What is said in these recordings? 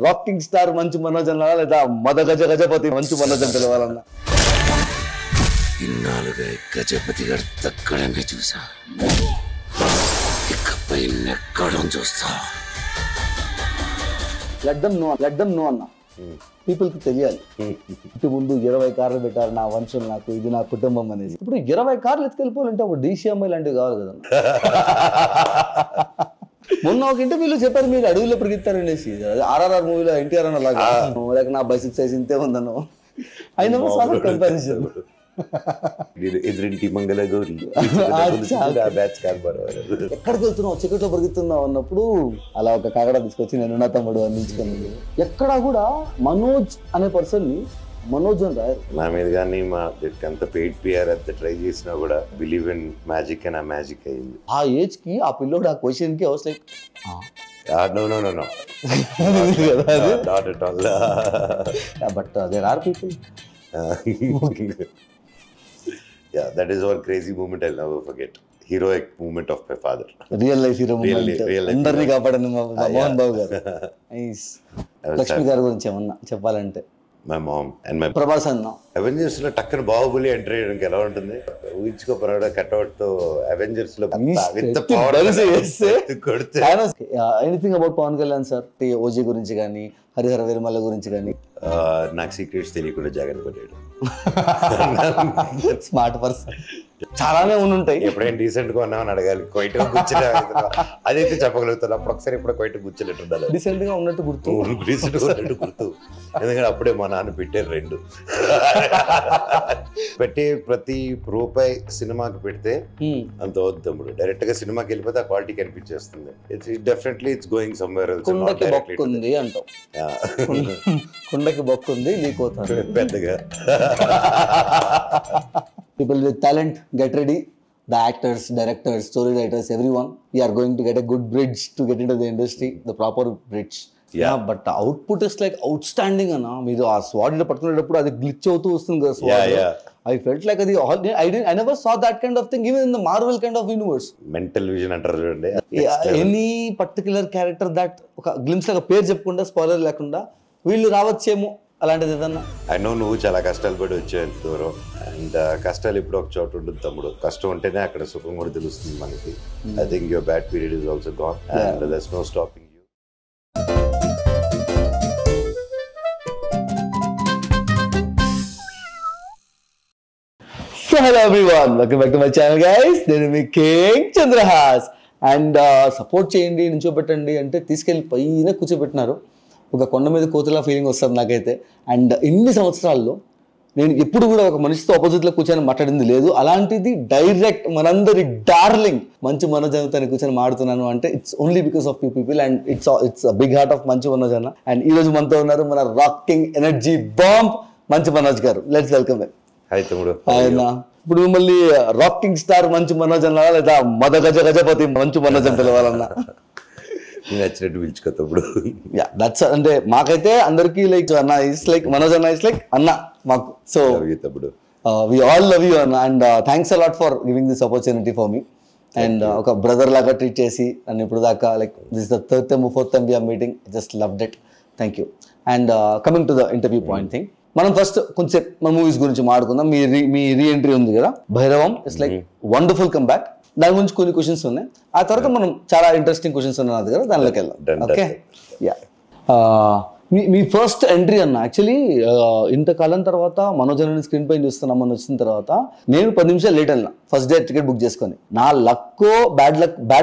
Rocking star Manchu Manoj అన్నా లేదా మద గజ గజపతి మంచు మనోజ్ అని పిలవాలన్నా? ఇన్నాళ్ళుగా గజపతి గారు తగ్గడంగా చూసా, ఇకపై నెక్కడం చూస్తా. లెట్ దెమ్ నో అన్న. పీపుల్ కి తెలియాలి. ఇంటి ముందు 20 కార్లు పెట్టారు, నా వంశం, నాకు ఇది నా కుటుంబం అనేది. ఇప్పుడు 20 కార్లు ఎత్తుకెళ్ళిపోవాలంటే ఒక DCMI లాంటివి కావాలి కదా. మొన్న ఒక ఇంటర్వ్యూలో చెప్పారు మీరు అడవిలో పరిగెత్తారనేసి. RRR మూవీలో NTR అన్న లాగా, లేక నా బైసిక్ సైజ్ ఇంతే ఉందను. అయినా కంపారిజన్ ఎదురింటి మంగళ గౌరి ఎక్కడికి వెళ్తున్నావు, చీకట్లో పరిగెత్తున్నావు అన్నప్పుడు అలా ఒక కాగడ తీసుకొచ్చి నేను నా తమ్ముడు అందించుకున్నాను. ఎక్కడా కూడా మనోజ్ అనే పర్సన్ ని మనోజ్ అని రాయరు. నా మీద కానీ మా ఎంత పెయిడ్ PR ఎంత ట్రై చేసినా కూడా బిలీవ్ ఇన్ మ్యాజిక్ అని ఆ మ్యాజిక్ అయింది. ఆ ఏజ్ కి ఆ పిల్లోడు ఆ క్వశ్చన్ కి అవసరం No. Not at all. But there are people. Yeah, that is one crazy moment I'll never forget. Heroic moment of my father. Real life hero moment. అందరినీ కాపాడని మా మోహన్ బాబు గారు. నైస్. లక్ష్మి గారి గురించి ఏమన్నా చెప్పాలంటే? My mom and my Prabhas అన్న. Avengers లో టక్కన Baahubali entry చేయడానికి ఎలా ఉంటుంది? ఊహించుకో పరాడ కట్అవుట్ తో అవెంజర్స్ లో anything about Pawan Kalyan sir, OG గురించి కానీ, హరిహర వీరమల్ల గురించి కానీ? నాకు సీక్రెట్స్ తెలియకుండా జాగ్రత్త పడ్డాడు. Smart person. చాలానే ఉంటాయి. ఎప్పుడైనా డీసెంట్ గా ఉన్నామని అడగాలి. క్వైట్ గా కూర్చునే అదైతే చెప్పగలుగుతాను. అప్పుడు ఒకసారి ఇప్పుడు క్వైట్ కూర్చున్నట్టు ఉండాలి. డీసెంట్ గా ఉన్నట్టు గుర్తు, డీసెంట్ గా ఉన్నట్టు గుర్తు. ఎందుకంటే అప్పుడే మా నాన్న పెట్టారు 2. పెట్టే ప్రతి రూపాయి సినిమాకి పెడితే అంత వద్దమ్ముడు. డైరెక్ట్ గా సినిమాకి వెళ్ళిపోతే ఆ క్వాలిటీ కనిపించేస్తుంది. Definitely it's going somewhere else. కుండకి బొక్కుంది అంటావు. కుండకి బొక్కుంది లీకోతారు పెద్దగా. People with talent, get ready. The actors, directors, story writers, everyone. We are going to get a good bridge to get into the industry, the proper bridge. Yeah, but the output is like outstanding ana. Meeru aa sword lo pattukunnappudu adi glitch avutu vastundi kada sword. Yeah. I felt like adi I never saw that kind of thing even in the Marvel kind of universe. Mental vision antaru chudandi. Any particular character that oka glimpse laga పేరు చెప్పకుండా spoiler లేకుండా వీళ్ళు రావచ్చేమో అలాంటిది ఏదన్నా? I know నువ్వు చాలా కష్టాలు పడి వచ్చావు దూరం. అండ్ కష్టాలు ఇప్పుడు ఒక చోట ఉంటుంది తమ్ముడు. కష్టం ఉంటేనే అక్కడ సుఖం కూడా తెలుస్తుంది మనకి. I think your bad period is also gone and there is no stopping you. So hello everyone, welcome back to my channel guys. నేను మీ కింగ్ చంద్రహాస్. అండ్ సపోర్ట్ చేయండి, నించోబెట్టండి అంటే తీసుకెళ్ళి పైన కూర్చోబెట్టినారు. ఒక కొండ మీద కోతులా ఫీలింగ్ వస్తుంది నాకైతే. అండ్ ఇన్ని సంవత్సరాల్లో నేను ఎప్పుడు కూడా ఒక మనిషితో ఆపోజిట్లో కూర్చొని మాట్లాడింది లేదు. అలాంటిది డైరెక్ట్ మనందరి డార్లింగ్ మంచు మనోజ్ అన్నతో కూర్చొని మాడుతున్నాను అంటే it's only because of you people. And it's big heart of Manchu Manoj అన్న. అండ్ ఈ రోజు మనతో ఉన్నారు మన rocking energy bomb Manchu Manoj గారు. Let's welcome. హాయ్ తమ్ముడు. ఆయన ఇప్పుడు మిమ్మల్ని రాకింగ్ స్టార్ మంచు మనోజ్ అన్నా లేదా మద గజ గజపతి మంచు మనోజ్ అని పిలవాలన్నా? నచ్చినట్టు పిలుచుకో తమ్ముడు. యా దట్స్ అంటే మాకైతే అందరికి లైక్ అన్న ఇస్ లైక్ మనోజ్ అన్న ఇస్ లైక్ అన్న మాకు. సో తమ్ముడు వి ఆల్ లవ్ యూ అన్న. And thanks a lot for giving this opportunity for me. And ఒక బ్రదర్ లాగా ట్రీట్ చేసి నన్ను ఇప్పుడు దాకా like this the 3rd time or 4th time we are meeting. Just loved it. Thank you. And coming to the interview point thing, మనం first కొంచెం మా movies గురించి మాట్లాడుకుందాం. మీ రీఎంట్రీ ఉంది కదా Bhairavam, it's like wonderful comeback. దాని గురించి కొన్ని క్వశ్చన్స్ ఉన్నాయి. ఆ తర్వాత మనం చాలా ఇంట్రెస్టింగ్ క్వశ్చన్స్ ఉన్నాయి నా దగ్గర, దానిలోకి వెళ్దాం. ఓకే. యా మీ ఫస్ట్ ఎంట్రీ అన్న యాక్చువల్లీ ఇంతకాలం తర్వాత మనోజ్ అన్న స్క్రీన్ పైన చూస్తున్నామని వచ్చిన తర్వాత నేను 10 నిమిషాలు లేట్ వెళ్ళిన ఫస్ట్ డే టికెట్ బుక్ చేసుకొని. నా లక్కో బ్యాడ్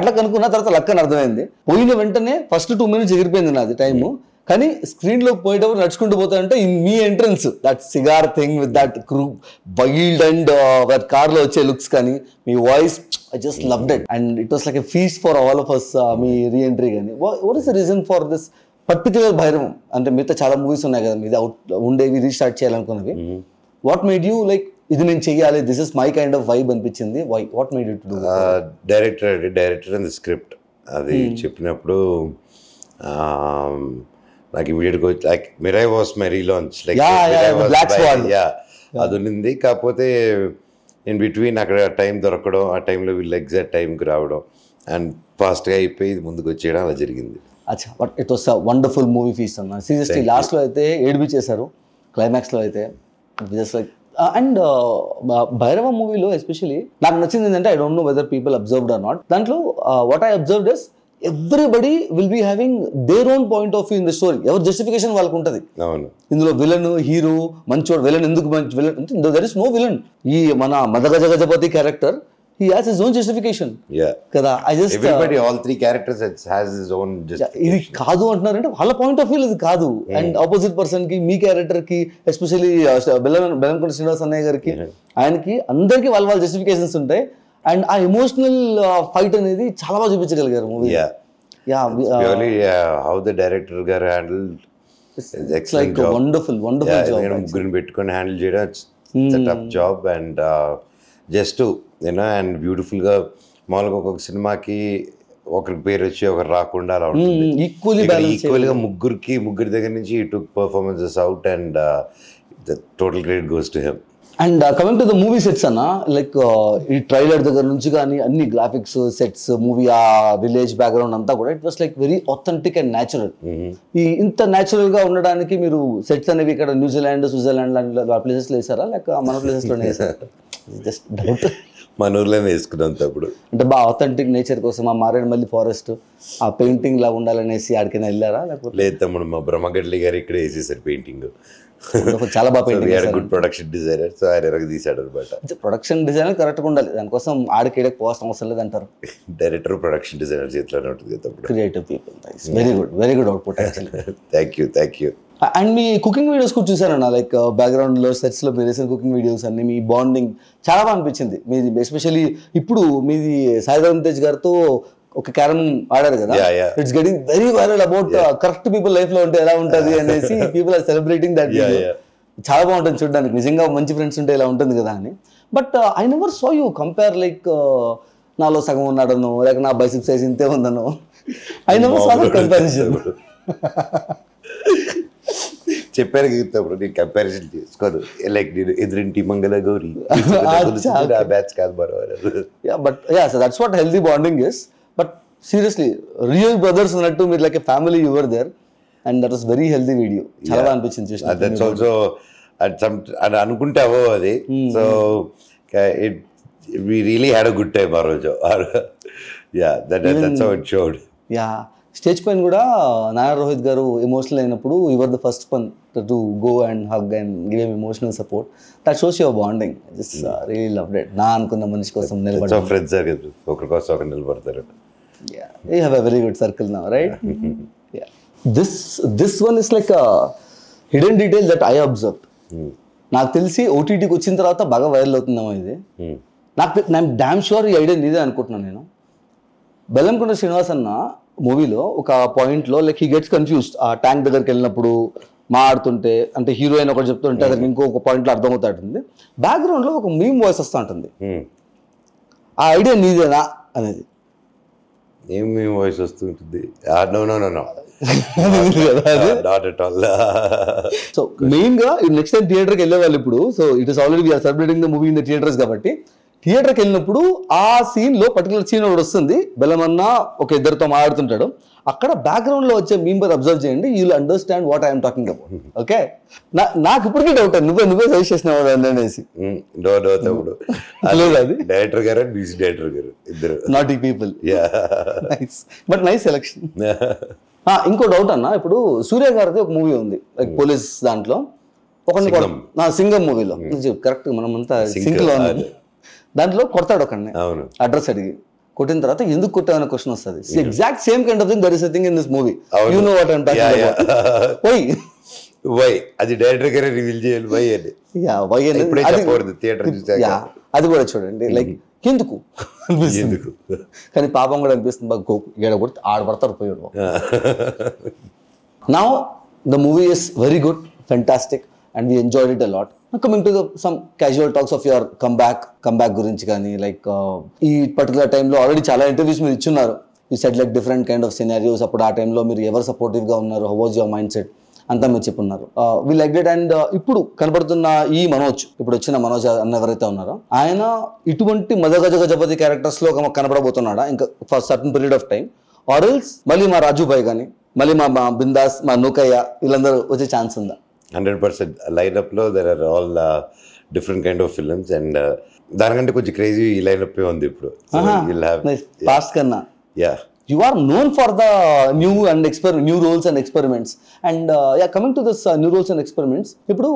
లక్ అనుకున్న తర్వాత లక్ అని అర్థమైంది. పోయిన వెంటనే ఫస్ట్ 2 minutes ఎగిరిపోయింది నాది టైము. కానీ స్క్రీన్ లోకి పోయేటప్పుడు నడుచుకుంటూ పోతానంటే మీ entrance that cigar thing with that crew wild and car లో వచ్చే లుక్స్ కానీ మీ voice I just loved it. And it was like a feast for all of us. మీ రీఎంట్రీ కానీ what is the reason for this particular Bhairavam? అంటే మిగతా చాలా movies ఉన్నాయి కదా మీద ఉండేవి రీస్టార్ట్ చేయాలనుకున్నవి. వాట్ మేడ్ యూ లైక్ ఇది నేను చెయ్యాలి, this is my kind of vibe అనిపించింది? What made you to do? Director and script అది చెప్పినప్పుడు నాకు ఇమీడియట్గా like Mirai was my relaunch like అది ఉన్నింది. కాకపోతే ఇన్ బిట్వీన్ అక్కడ టైం దొరకడం, ఆ టైంలో వీళ్ళు ఎగ్జాక్ట్ టైంకి రావడం అండ్ ఫాస్ట్గా అయిపోయి ముందుకు వచ్చేయడం అలా జరిగింది. అచ్చా but it was a wonderful movie feast అన్న సీరియస్లీ లాస్ట్లో అయితే ఏడిపించేశారు క్లైమాక్స్లో అయితే జస్ట్ లైక్ అండ్ భైరవ మూవీలో ఎస్పెషలీ నాకు నచ్చింది ఏంటంటే I don't know whether people observed or not దాంట్లో what I observed is everybody will be having their own point of view in the story ఎవరి జస్టిఫికేషన్ వాళ్ళకు ఉంటుంది ఇందులో విలన్ హీరో మంచోడు విలన్ ఎందుకు మంచి villain there is no villain ఈ మన Madagaja Gajapathi character he has his own justification కదా I just everybody all three characters has his own justification ఇది కాదు అంటున్నారంటే వాళ్ళ పాయింట్ ఆఫ్ వ్యూ ఇది కాదు అండ్ ఆపోజిట్ పర్సన్ కి మీ క్యారెక్టర్ కి ఎస్పెషల్లీ బెల్లంకొండ శ్రీనివాస్ అన్నయ్య గారికి ఆయనకి అందరికి వాళ్ళ జస్టిఫికేషన్స్ ఉంటాయి అండ్ ఆ ఎమోషనల్ ఫైట్ అనేది చాలా బాగా చూపించగలిగారు movie purely how the director గారు handled it's like a wonderful job ముగ్గురిని పెట్టుకొని హ్యాండిల్ చేయడం it's a tough job and just and బ్యూటిఫుల్గా మామూలుగా ఒక్కొక్క సినిమాకి ఒకరికి పేరు వచ్చి ఒకరు రాకుండా అలా ఉంటుంది ఈక్వల్గా ముగ్గురి దగ్గర నుంచి ఈ took performances out and the total credit goes to him and coming to the movie sets అన్న లైక్ ఈ ట్రైలర్ దగ్గర నుంచి కానీ అన్ని గ్రాఫిక్స్ సెట్స్ మూవీ ఆ విలేజ్ బ్యాక్గ్రౌండ్ అంతా కూడా it was like very authentic and natural ఈ ఇంత న్యాచురల్ గా ఉండడానికి మీరు సెట్స్ అనేవి ఇక్కడ న్యూజిలాండ్ స్విట్జర్లాండ్ లాంటి ప్లేసెస్లో వేసారా లేక మన ప్లేసెస్లోనే వేసారా జస్ట్ డౌట్ మన ఊర్లోనే వేసుకున్నాం అప్పుడు అంటే బాగా ఆథెంటిక్ నేచర్ కోసం ఆ మారేడుమల్లి ఫారెస్ట్ ఆ పెయింటింగ్ లా ఉండాలనేసి ఆడికైనా వెళ్ళారా లేకపోతే లేదు తమ్ముడు మా బ్రహ్మగడ్లి గారు ఇక్కడే వేసేసారు పెయింటింగ్ చాలా బాగా painting good production designer so ఆయన ఎరగ తీసాడు అనమాట ప్రొడక్షన్ డిజైనర్ కరెక్ట్గా ఉండాలి దానికోసం ఆడికి పోవాల్సిన అవసరం లేదు అంటారు డైరెక్టర్ ప్రొడక్షన్ డిజైనర్ చేతిలోనే ఉంటుంది తప్పుడు creative people very good output actually thank you and me cooking videos కూడా చూసారన్న లైక్ బ్యాక్గ్రౌండ్లో సెట్స్లో మీరు వేసిన కుకింగ్ వీడియోస్ అన్ని మీ బాండింగ్ చాలా బాగా అనిపించింది మీది ఎస్పెషల్లీ ఇప్పుడు మీది సాయిధరం తేజ్ గారితో ఒక క్యారమ్ ఆడారు కదా it's getting very viral about correct people life లో ఉంటే ఎలా ఉంటుంది అనేసి పీపుల్ ఆర్ సెలబ్రేటింగ్ దట్ చాలా బాగుంటుంది చూడడానికి నిజంగా మంచి ఫ్రెండ్స్ ఉంటే ఇలా ఉంటుంది కదా అని but I never so you compare like నాలో సగం ఉన్నాడను లేక నా బైసిప్ సైజ్ ఇంతే ఉందను ఐ నెవర్ సో కంపారిజన్ చెప్పారు కదా నేను కంపారిజన్ చేసుకోను లైక్ నేను ఎదురింటి మంగళ గౌరీ బ్యాచ్ కాదు but that's what healthy bonding is but seriously real brothers ఉన్నట్టు మీరు like family your there and that was very healthy video చాలా బాగా అనిపించింది దట్స్ ఆల్సో అని అనుకుంటావో అది so it we really had a good time ఆ రోజు that's how it showed stage పైన కూడా నాయర్ రోహిత్ గారు ఎమోషనల్ అయినప్పుడు your the first one to go and hug and give M emotional support that shows your bonding just really loved it నా అనుకున్న మనిషి కోసం నిలబడతారు ఫ్రెండ్స్ ఒకరి కోసం ఒకరు నిలబడతారు you have a very good circle now right this one is like hidden detail that I observe నాకు తెలిసి ఓటీటీకి వచ్చిన తర్వాత బాగా వైరల్ అవుతుందేమో ఇది నాకు డామ్ షూర్ ఈ ఐడియా నీదే అనుకుంటున్నాను నేను బెల్లంకొండ శ్రీనివాస్ అన్న మూవీలో ఒక పాయింట్లో లైక్ హీ గెట్స్ కన్ఫ్యూజ్డ్ ఆ ట్యాంక్ దగ్గరికి వెళ్ళినప్పుడు మాడుతుంటే అంటే హీరోయిన్ ఒకటి చెప్తుంటే అతనికి ఇంకొక పాయింట్లో అర్థమవుతాఉంటుంది బ్యాక్గ్రౌండ్లో ఒక మీమ్ వాయిస్ వస్తూ ఉంటుంది ఆ ఐడియా నీదేనా అనేది ఏం మీమ్ వాయిస్ వస్తుంటుంది సో మెయిన్ గా నెక్స్ట్ టైం థియేటర్కి వెళ్ళే వాళ్ళు ఇప్పుడు so it is already we're celebrating the movie in the theatres కాబట్టి థియేటర్కి వెళ్ళినప్పుడు ఆ సీన్ లో పర్టికులర్ సీన్ ఒకటి వస్తుంది బెల్లమన్న ఒక ఇద్దరితో మాట్లాడుతుంటాడు అక్కడ బ్యాక్గ్రౌండ్ లో వచ్చే మీమ్ బర్ అబ్జర్వ్ చేయండి you will understand what I'm talking about okay నాకు ఇప్పటికీ డౌట్ నువ్వే సజెస్ట్ చేసినావు అనేసి అది డైరెక్టర్ గారు మ్యూజిక్ డైరెక్టర్ గారు ఇద్దరు నాట్ ఈ పీపుల్ బట్ నైస్ సెలెక్షన్ ఇంకో డౌట్ అన్న ఇప్పుడు సూర్య గారిది ఒక మూవీ ఉంది లైక్ పోలీస్ దాంట్లో ఒక సింగం మూవీలో కరెక్ట్ మనం అంతా సింక్ లో దాంట్లో కొడతాడు ఒకడిని అడ్రస్ అడిగి కొట్టిన తర్వాత ఎందుకు కొట్టావనే క్వశ్చన్ వస్తుంది exact same kind of thing that is a thing in this movie you know what I am talking about why అది డైరెక్టర్ గారే రివీల్ చేయాలి వై అని వై అని ఇప్పుడే చెప్పకూడదు థియేటర్ చూసాక అది కూడా చూడండి లైక్ ఎందుకు కానీ పాపం కూడా అనిపిస్తుంది బాగా ఏడ కొడితే ఆడ పడతారు పోయాడు now the movie is very good fantastic and we enjoyed it a lot coming to some casual talks of your comeback గురించి కానీ లైక్ ఈ పర్టికులర్ టైంలో ఆల్రెడీ చాలా ఇంటర్వ్యూస్ మీరు ఇచ్చున్నారు you set like different kind of scenarios అప్పుడు ఆ టైంలో మీరు ఎవరు సపోర్టివ్గా ఉన్నారు how was your mindset అంతా మీరు చెప్పున్నారు వి లైక్ డెట్ అండ్ ఇప్పుడు కనబడుతున్న ఈ మనోజ్ ఇప్పుడు వచ్చిన మనోజ్ అన్న ఎవరైతే ఉన్నారో ఆయన ఇటువంటి మదగజ గజపతి క్యారెక్టర్స్లో కనబడబోతున్నాడా ఇంకా for certain period of time or else మళ్ళీ మా రాజుభాయ్ కానీ మళ్ళీ మా బిందాస్, మా నూకయ్య వీళ్ళందరూ వచ్చే ఛాన్స్ ఉందా? 100% లైనప్ లో there are all different kind of films and దానికంటే కొంచెం క్రేజీ లైనప్ ఉంది ఇప్పుడు. పాస్ట్ కన్నా yeah you are known for the new roles and experiments, and coming to this new roles and experiments, ఇప్పుడు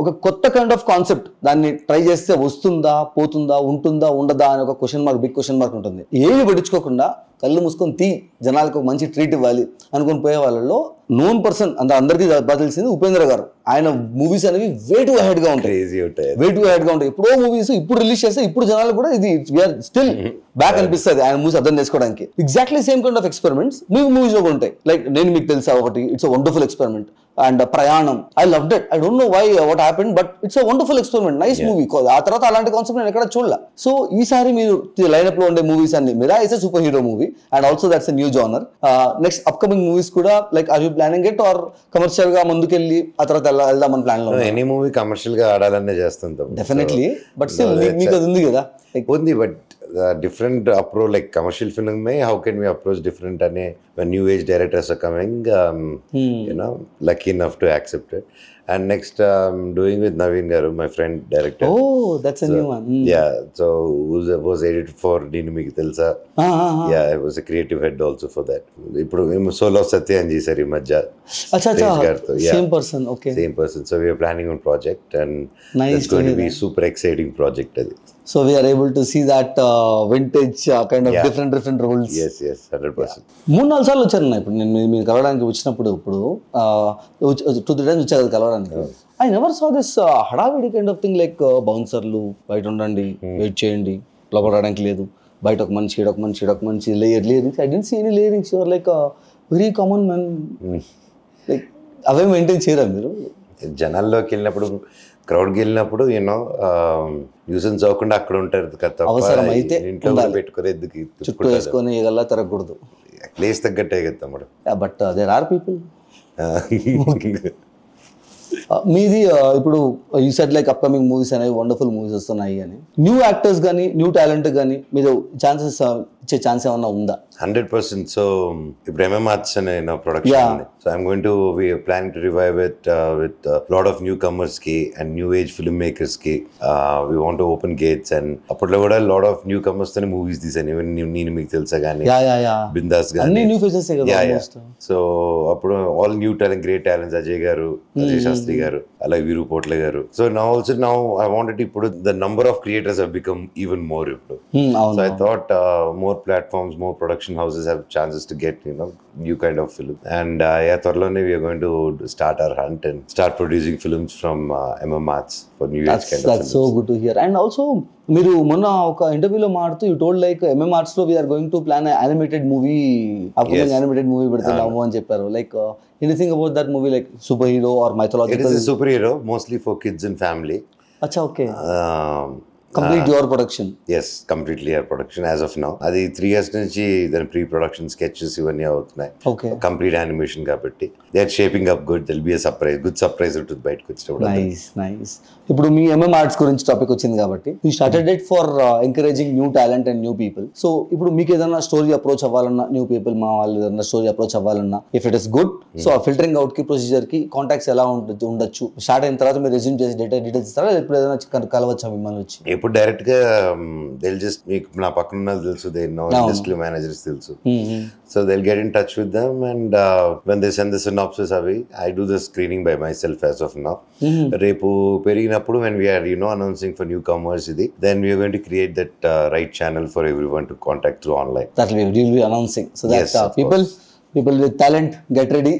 ఒక కొత్త కైండ్ ఆఫ్ కాన్సెప్ట్ దాన్ని try చేస్తే వస్తుందా, పోతుందా, ఉంటుందా, ఉండదా అని ఒక బిగ్ క్వశ్చన్ మార్క్ ఉంటుంది. ఏమి పట్టించుకోకుండా కళ్ళు మూసుకొని జనాలకు ఒక మంచి ట్రీట్ ఇవ్వాలి అనుకుని పోయే వాళ్ళలో నోన్ పర్సన్ అందరికీ తెలిసింది ఉపేంద్ర గారు. ఆయన మూవీస్ అనేవి వే టు అహెడ్ గా ఉంటాయి. ఎప్పుడో మూవీస్ ఇప్పుడు రిలీజ్ చేస్తే ఇప్పుడు జనాలు కూడా ఇది వీఆర్ స్టిల్ బ్యాక్ అనిపిస్తుంది ఆయన మూవీస్ అర్థం చేసుకోవడానికి. Exactly same kind of experiments మీకు మూవీస్ లో ఉంటాయి. లైక్ నేను మీకు తెలుసా ఒకటి, it's a wonderful experiment and ప్రయాణం. I loved it. I don't know why what happened, but it's a wonderful experiment, nice movie. ఆ తర్వాత అలాంటి కాన్సెప్ట్ నేను ఎక్కడ చూడలే. సో ఈసారి మీరు లైనప్ లో ఉండే మూవీస్ అన్ని Mirai is a superhero movie and also that's a new genre. Next upcoming movies కూడా like are you planning it or commercial గా ముందుకెళ్ళి ఆ తర్వాత వెళ్దామని ప్లాన్ లో? ఎనీ మూవీ కమర్షియల్ గా ఆడాలనే చేస్తుంటాం డెఫినెట్లీ, బట్ స్టిల్ మీకు అది ఉంది కదా ఉంది. But different approach, like commercial film mein how can we approach different ane when new age directors are coming, you know, lucky enough to accept it. And next doing with Naveen Garu, my friend director. Oh, that's a new one. Yeah, so was edited for Neenu Meeku Telusa. Yeah, I was a creative head also for that. Ippudu solo Satyan ji sari madja. Acha same person. Okay, same person. So we are planning on project and nice, it's going to be super exciting project adi. So we are able to see that vintage kind of different roles. Yes 100%. 3-4 సార్లు వచ్చారు ఇప్పుడు నేను మీరు కలవడానికి వచ్చినప్పుడు. ఇప్పుడు 2-3 times వచ్చారు కలవడానికి. ఐ నెవర్ సా దిస్ హడావిడి కైండ్ ఆఫ్ థింగ్ లైక్ బౌన్సర్లు బయట ఉండండి, వెయిట్ చేయండి, లోపల రావడానికి లేదు, బయట ఒక మనిషి ఈడొక మనిషి ఈడొక మనిషి, layerings. I don't see any layerings. You're like very common man. Like అవే మెయింటైన్ చేయరా మీరు? జనాల్లోకి వెళ్ళినప్పుడు, క్రౌడ్కి వెళ్ళినప్పుడు యూనో న్యూసెన్స్ అవ్వకుండా అక్కడ ఉంటారు కదా. అవసరం అయితే ఇంట్లో పెట్టుకుని ఎందుకు చుట్టూ వేసుకొని ఇలా తిరగకూడదు. ప్లేస్ తగ్గట్టే కదా తమ్ముడు. But there are people. మీది ఇప్పుడు you said like upcoming movies అనేవి వండర్ఫుల్ మూవీస్ వస్తున్నాయి అని, న్యూ యాక్టర్స్ కానీ న్యూ టాలెంట్ కానీ మీరు ఛాన్సెస్ ఇచ్చే ఛాన్స్ ఏమన్నా ఉందా? 100%. సో ఇప్పుడు MM Arts అనే నా production. So I'm going to we planning to revive it with lot of newcomers కి and new age filmmakers కి. We want to open gates and అప్పట్లో కూడా లాట్ ఆఫ్ న్యూ కమర్స్ తోనే movies తీసాను. Even నేను మీకు తెలుసా కానీ, బిందాస్ కానీ, సో అప్పుడు all new talent, great talents, Ajay garu, Ajay Sastry garu, అలాగే Veeru Potla garu. So now I wanted ఇప్పుడు the number of creators have become even more ఇప్పుడు. So I thought more platforms, more production houses have chances to get, you know, new kind of film. And త్వరలోనే we are going to start our hunt and start producing films from MM Arts for new age kind of films. That's so good to hear. And also మీరు మొన్న ఒక ఇంటర్వ్యూలో మాట్లాడుతూ you told like MM Arts లో we're going to plan animated movie, upcoming animated movie పెడుతున్నాము అని చెప్పారు. Like anything about that movie, like super hero or mythological? It is a superhero, mostly for kids and family. అచ్చా, okay. Complete your production? Yes, completely your production as of now. అది 3 years నుంచి దాని pre production sketches ఇవన్నీ అవుతున్నాయి. Okay, complete animation కాబట్టి they are shaping up good. They'll be a surprise, good surprise ఉంటుంది బయటకు వచ్చినప్పుడు. నైస్. ఇప్పుడు మీ MM Arts గురించి టాపిక్ వచ్చింది కాబట్టి you started it for encouraging new talent and new people. So ఇప్పుడు మీకు ఏదైనా స్టోరీ అప్రోచ్ అవ్వాలన్నా, న్యూ పీపుల్ మా వాళ్ళు ఏదైనా స్టోరీ అప్రోచ్ అవ్వాలన్నా, if it is good, so ఆ ఫిల్టరింగ్ అవుట్ కి ప్రొసీజర్ కి కాంటాక్ట్స్ ఎలా ఉండొచ్చు? స్టార్ట్ అయిన తర్వాత మీరు రెజ్యూమ్ చేసి డీటెయిల్స్ ఇస్తారా? ఇప్పుడు ఏదైనా కలవచ్చా మిమ్మల్ని వచ్చి? ఇప్పుడు డైరెక్ట్ గా they'll just, మీకు నా పక్కన ఉన్నది తెలుసు, they know industry managers తెలుసు. So they'll get in touch with them and when they send the synopsis away, I do the screening by myself as of now. రేపు పెరిగినప్పుడు when we are, you know, announcing for newcomers ఇది, then we are going to create that right channel for everyone to contact through online. That will be announcing so that yes, people with talent get ready,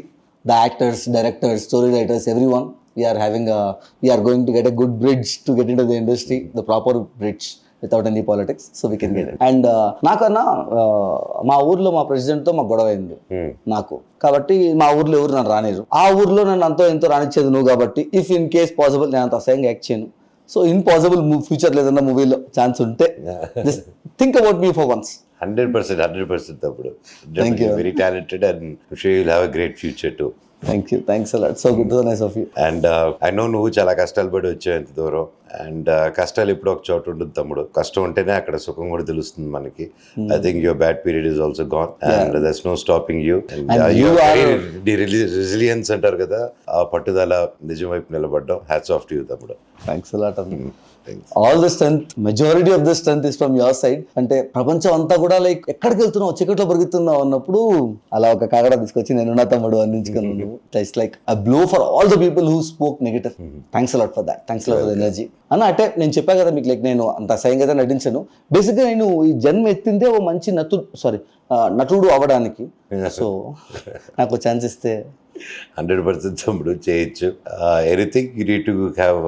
the actors, directors, story writers, everyone. We are going to get a good bridge to get into the industry, the proper bridge without any politics, so we can get it. And నాకన్నా మా ఊర్లో మా ప్రెసిడెంట్తో మాకు గొడవ అయింది నాకు, కాబట్టి మా ఊర్లో ఎవరు నన్ను రానిరు. ఆ ఊర్లో నన్ను అంతో ఎంతో రానిచ్చేది నువ్వు కాబట్టి ఇఫ్ ఇన్ కేస్ పాసిబుల్ నేను అంత అసహ్యంగా యాక్ట్ చేయను. సో ఇన్ పాసిబుల్ ఫ్యూచర్ లేదన్నా మూవీలో ఛాన్స్ ఉంటే just think about me for once. 100% తప్పుడు. Very talented and I'm sure you'll have a great future too. Thanks a lot. So good, so nice of you. And I know నువ్వు చాలా కష్టాలు పడి వచ్చావు ఎంత దూరం. అండ్ కష్టాలు ఇప్పుడు ఒక చోట ఉంటుంది తమ్ముడు, కష్టం ఉంటేనే అక్కడ సుఖం కూడా తెలుస్తుంది మనకి. I think your bad period is also gone and there's no stopping you. Resilience అంటారు కదా, ఆ పట్టుదల నిజం వైపు నిలబడ్డం. హ్యాట్స్ ఆఫ్ టు యూ తమ్ముడు. Thanks a lot. All the strength, majority of the strength is from your side. అంటే ప్రపంచం అంతా కూడా లైక్ ఎక్కడికి వెళ్తున్నావు, చీకట్లో పరిగెత్తున్నావు అన్నప్పుడు అలా ఒక కాగడ తీసుకొచ్చి నేను నా తమ్ముడు అందించుకున్నాను. It's like a blow for all the people who spoke negative. Thanks a lot for that. Thanks a lot for the energy అన్న. అంటే నేను చెప్పా కదా మీకు, లైక్ నేను అంత సయంగా నటించాను. బేసిక్గా నేను ఈ జన్మ ఎత్తిందే ఓ మంచి నటుడు అవ్వడానికి. సో నాకు ఛాన్స్ ఇస్తే 100% తమ్ముడు చేయొచ్చు. Anything you need to have,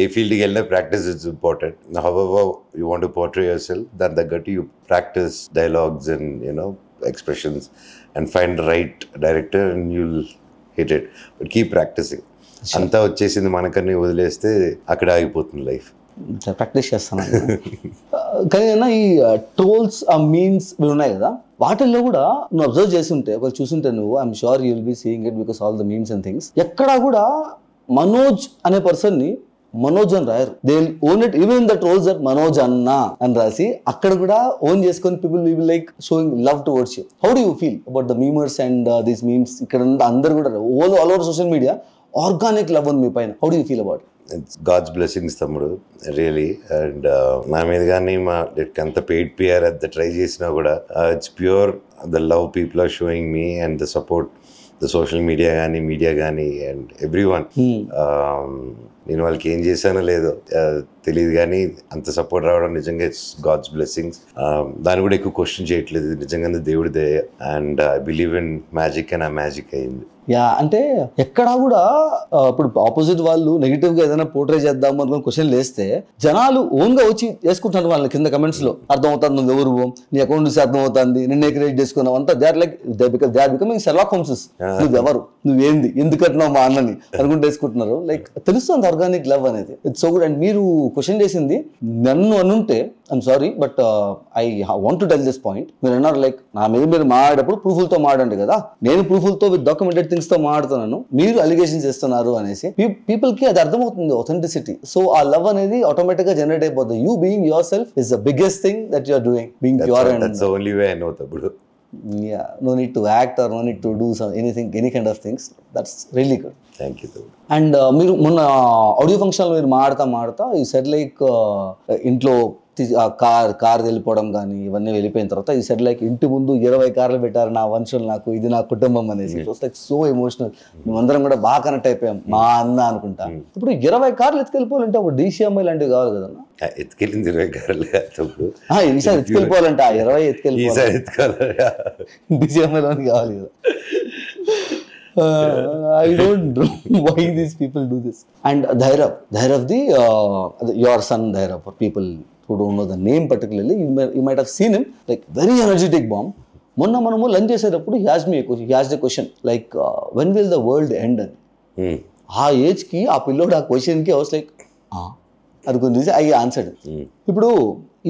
ఏ ఫీల్డ్కి వెళ్ళినా practice is important. However you want to portray yourself, దాని తగ్గట్టు you practice dialogues and you know expressions and find right director and you'll hit it. But keep practicing. అంతా వచ్చేసింది మనకన్నీ వదిలేస్తే అక్కడ ఆగిపోతుంది లైఫ్. ప్రాక్టీస్ చేస్తాను. కానీ అన్న ఈ ట్రోల్స్, ఆ మీమ్స్ ఇవి ఉన్నాయి కదా, వాటిల్లో కూడా నువ్వు అబ్జర్వ్ చేసి ఉంటే, ఒకవేళ చూసుంటే నువ్వు, I'm sure you will be seeing it because all the memes and things, ఎక్కడా కూడా మనోజ్ అనే పర్సన్ ని మనోజ్ అని రాయరు. They will own it even in the trolls that Manoj అన్న అని రాసి అక్కడ కూడా ఓన్ చేసుకొని people will like showing love towards you. How do you feel about the memers and these memes? ఇక్కడ అందరు కూడా all over social media organic love ఉంది మీ పైన. How do you feel about? It's god's blessings తమ్ముడు, really. And నా మీద కానీ మా అంత పెయిడ్ పిఆర్ అంత ట్రై చేసినా కూడా it's pure the love people are showing me and the support the social media కానీ అండ్ ఎవ్రీ వన్. నేను వాళ్ళకి ఏం చేశానో లేదో తెలియదు కానీ అంత సపోర్ట్ రావడం నిజంగా ఇట్స్ గాడ్స్ బ్లెస్సింగ్స్. దాన్ని కూడా ఎక్కువ క్వశ్చన్ చేయట్లేదు, నిజంగానే దేవుడి దయ. And I believe in magic and ఆ మ్యాజిక్ అయింది. యా, అంటే ఎక్కడా కూడా ఇప్పుడు ఆపోజిట్ వాళ్ళు నెగిటివ్ గా ఏదైనా పోర్ట్రే చేద్దాము అనుకుని క్వశ్చన్ వేస్తే జనాలు ఓన్ గా వచ్చి వేసుకుంటారు వాళ్ళని కింద కమెంట్స్ లో. అర్థమవుతుంది నువ్వు ఎవరు, నీ అకౌంట్ చూసి అర్థమవుతుంది, నిన్నే క్రియేట్ చేసుకున్నావు అంతా. They are becoming Sherlock Holmes. నువ్వెవరు, నువ్వేంది, ఎందుకంటున్నావు మా అన్నని అనుకుంటూ వేసుకుంటున్నారు. లైక్ తెలుస్తుంది ఆర్గానిక్ లవ్ అనేది. It's so good. అండ్ మీరు క్వశ్చన్ చేసింది నన్ను అనుంటే I'm sorry, but I want to tell this point. మీరు అన్నారు లైక్ నా మీద మీరు మాట్లాడేటప్పుడు ప్రూఫ్లతో మాట్లాడండి కదా, నేను ప్రూఫ్లతో విత్ డాక్యుమెంటెడ్ థింగ్స్ తో మాట్లాడుతున్నాను, మీరు అలిగేషన్స్ చేస్తున్నారు అనేసి పీపుల్ కి అది అర్థమవుతుంది, ఆథెంటిసిటీ. సో ఆ లవ్ అనేది ఆటోమేటిక్ గా జనరేట్ అయిపోతుంది. You being yourself is the biggest thing that you are doing, being pure. And that's the only way I know తమ్ముడు. Yeah, no need to act or no need to do anything, any kind of things. That's really good. Thank you. And మీరు మొన్న audio function లో మీరు మాడతా ఈ said like ఇంట్లో car వెళ్ళిపోవడం కానీ ఇవన్నీ వెళ్ళిపోయిన తర్వాత ఈ సెడ్ లైక్ ఇంటి ముందు 20 కార్లు పెట్టారు, నా వంశులు, నాకు ఇది నా కుటుంబం అనేసి. It was like so emotional. మేమందరం కూడా బాగా కనెక్ట్ అయిపోయాం, మా అన్న అనుకుంటా. ఇప్పుడు 20 కార్లు ఎత్తుకెళ్ళిపోవాలంటే ఒక DCMI లాంటివి కావాలి కదన్నా. ఎత్తుకెళ్ళింది 20 కార్లు ఈసారి ఎత్తుకెళ్ళిపోవాలంటే 20 ఎత్తుకెళ్ళిపోవాలి, DCMI లోని కావాలి కదా. I don't know why these people do this. And Dhairav, your son Dhairav, for people who don't know the name particularly, you might have seen him, like very energetic bomb. మొన్న మనము lunch చేసేటప్పుడు he asked a question like when will the world end అని. ఆ ఏజ్కి ఆ పిల్లోడు ఆ క్వశ్చన్కి I was like అది కొంచెం ఐ ఆన్సర్డ్. ఇప్పుడు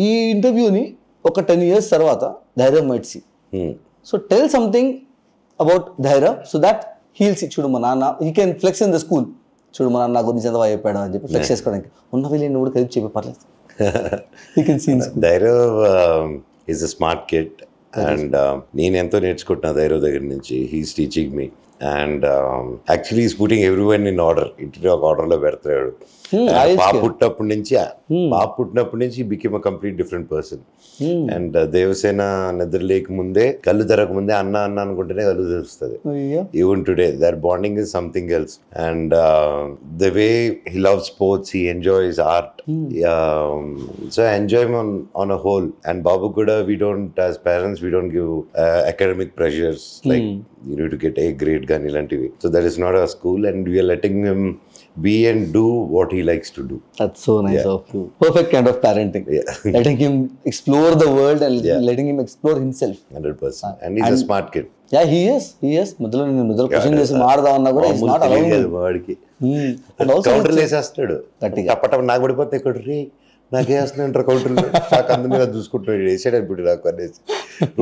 ఈ ఇంటర్వ్యూని ఒక 10 years తర్వాత Dhairav might see. So tell something about Dhairav so that he'll see. చూడు మా నాన్న, he can flex in the school. చూడు మా నాన్న గురించి ఎంత చెప్పాడు అని చెప్పి ఫ్లెక్స్ చేసుకోవడానికి ఉన్న వీళ్ళని కూడా కలిపి చెప్పి పర్లేదు. He can see in school. Dhairav is a smart kid and నేను ఎంతో నేర్చుకుంటున్నా Dhairav దగ్గర నుంచి. He's teaching me and actually he's putting everyone in order. ఇంటిని ఒక ఆర్డర్లో పెడతాడు. పాప పుట్టినప్పటి నుంచి became a complete different person. And Devasena నిద్ర లేకముందే, కళ్ళు తెరకముందే అన్న అనుకుంటేనే కళ్ళు తెరుస్తుంది. Even today that bonding is something else. And the way he love sports, he enjoys art. So enjoy on a whole. And బాబు కూడా we don't, as parents we don't give academic pressures like you need to get A grade కానీ ఇలాంటివి. So that is not our school and we're letting him be and do what he likes to do. That's so nice of you. Perfect kind of parenting. Letting him explore the world and letting him explore himself. 100%. And he's a smart kid. Yeah, he is. మొదలు question చేసి మారదా అన్నా కూడా he's not allowing. వాడికి and also counter వేసేస్తాడు. టపటం నాకు పడిపోతే ఇక్కడ రే నాకేస్తున్నాడు counter నాకు అందు మీద చూసుకుంటున్నాడు వేసాడు అనుకుంటు నాకు అనేసి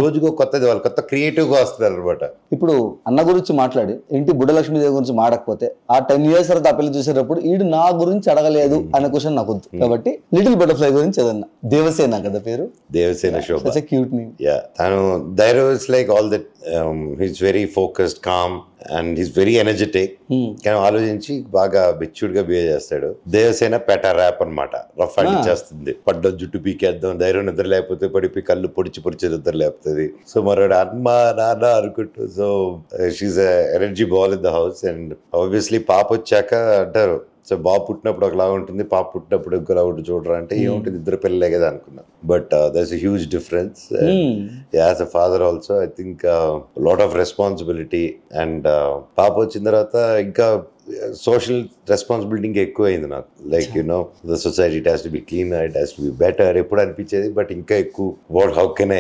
రోజుకో కొత్తది, వాళ్ళు కొత్త క్రియేటివ్గా వస్తున్నారు అనమాట. ఇప్పుడు అన్న గురించి మాట్లాడి ఇంటి బుడ్డలక్ష్మీదేవి గురించి మాడకపోతే ఆ 10 years తర్వాత ఆ పెళ్లి చూసేటప్పుడు ఈడు నా గురించి అడగలేదు అనే క్వశ్చన్ నాకు వద్దు. కాబట్టి లిటిల్ బటర్ఫ్లై గురించి ఏదన్నా. దేవసేన కదా పేరు, Devasena Shobha. Cute name. Yeah, తను there is like all that, he's very focused, calm and he's very energetic. కానీ ఆలోచించి బాగా మెచ్యూర్డ్ గా బిహేవ్ చేస్తాడు. దేవసేన పెట ర్యాప్ అనమాట, రఫ్ అండ్ చేస్తుంది. పడ్డ జుట్టు పీకేద్దాం, ధైర్యం నిద్ర లేకపోతే పడిపోయి కళ్ళు పొడిచి నిద్ర లేపుతుంది. సో మరోడు అమ్మా నాన్న అనుకుంటూ. So she's energy ball in the house. And obviously పాప వచ్చాక అంటారు, సో బాబు పుట్టినప్పుడు ఒకలా ఉంటుంది, పాప పుట్టినప్పుడు ఒకలా ఉంటుంది చూడరా అంటే ఏముంటుంది, ఇద్దరు పిల్లలే కదా అనుకున్నా. But that's a huge difference. As a father also I think lot of responsibility. And పాప వచ్చిన తర్వాత ఇంకా సోషల్ రెస్పాన్సిబిలిటీ ఇంకా ఎక్కువ అయింది నాకు. Like you know the society it has to be cleaner, it has to be better ఎప్పుడు అనిపించేది. బట్ ఇంకా ఎక్కువ what how can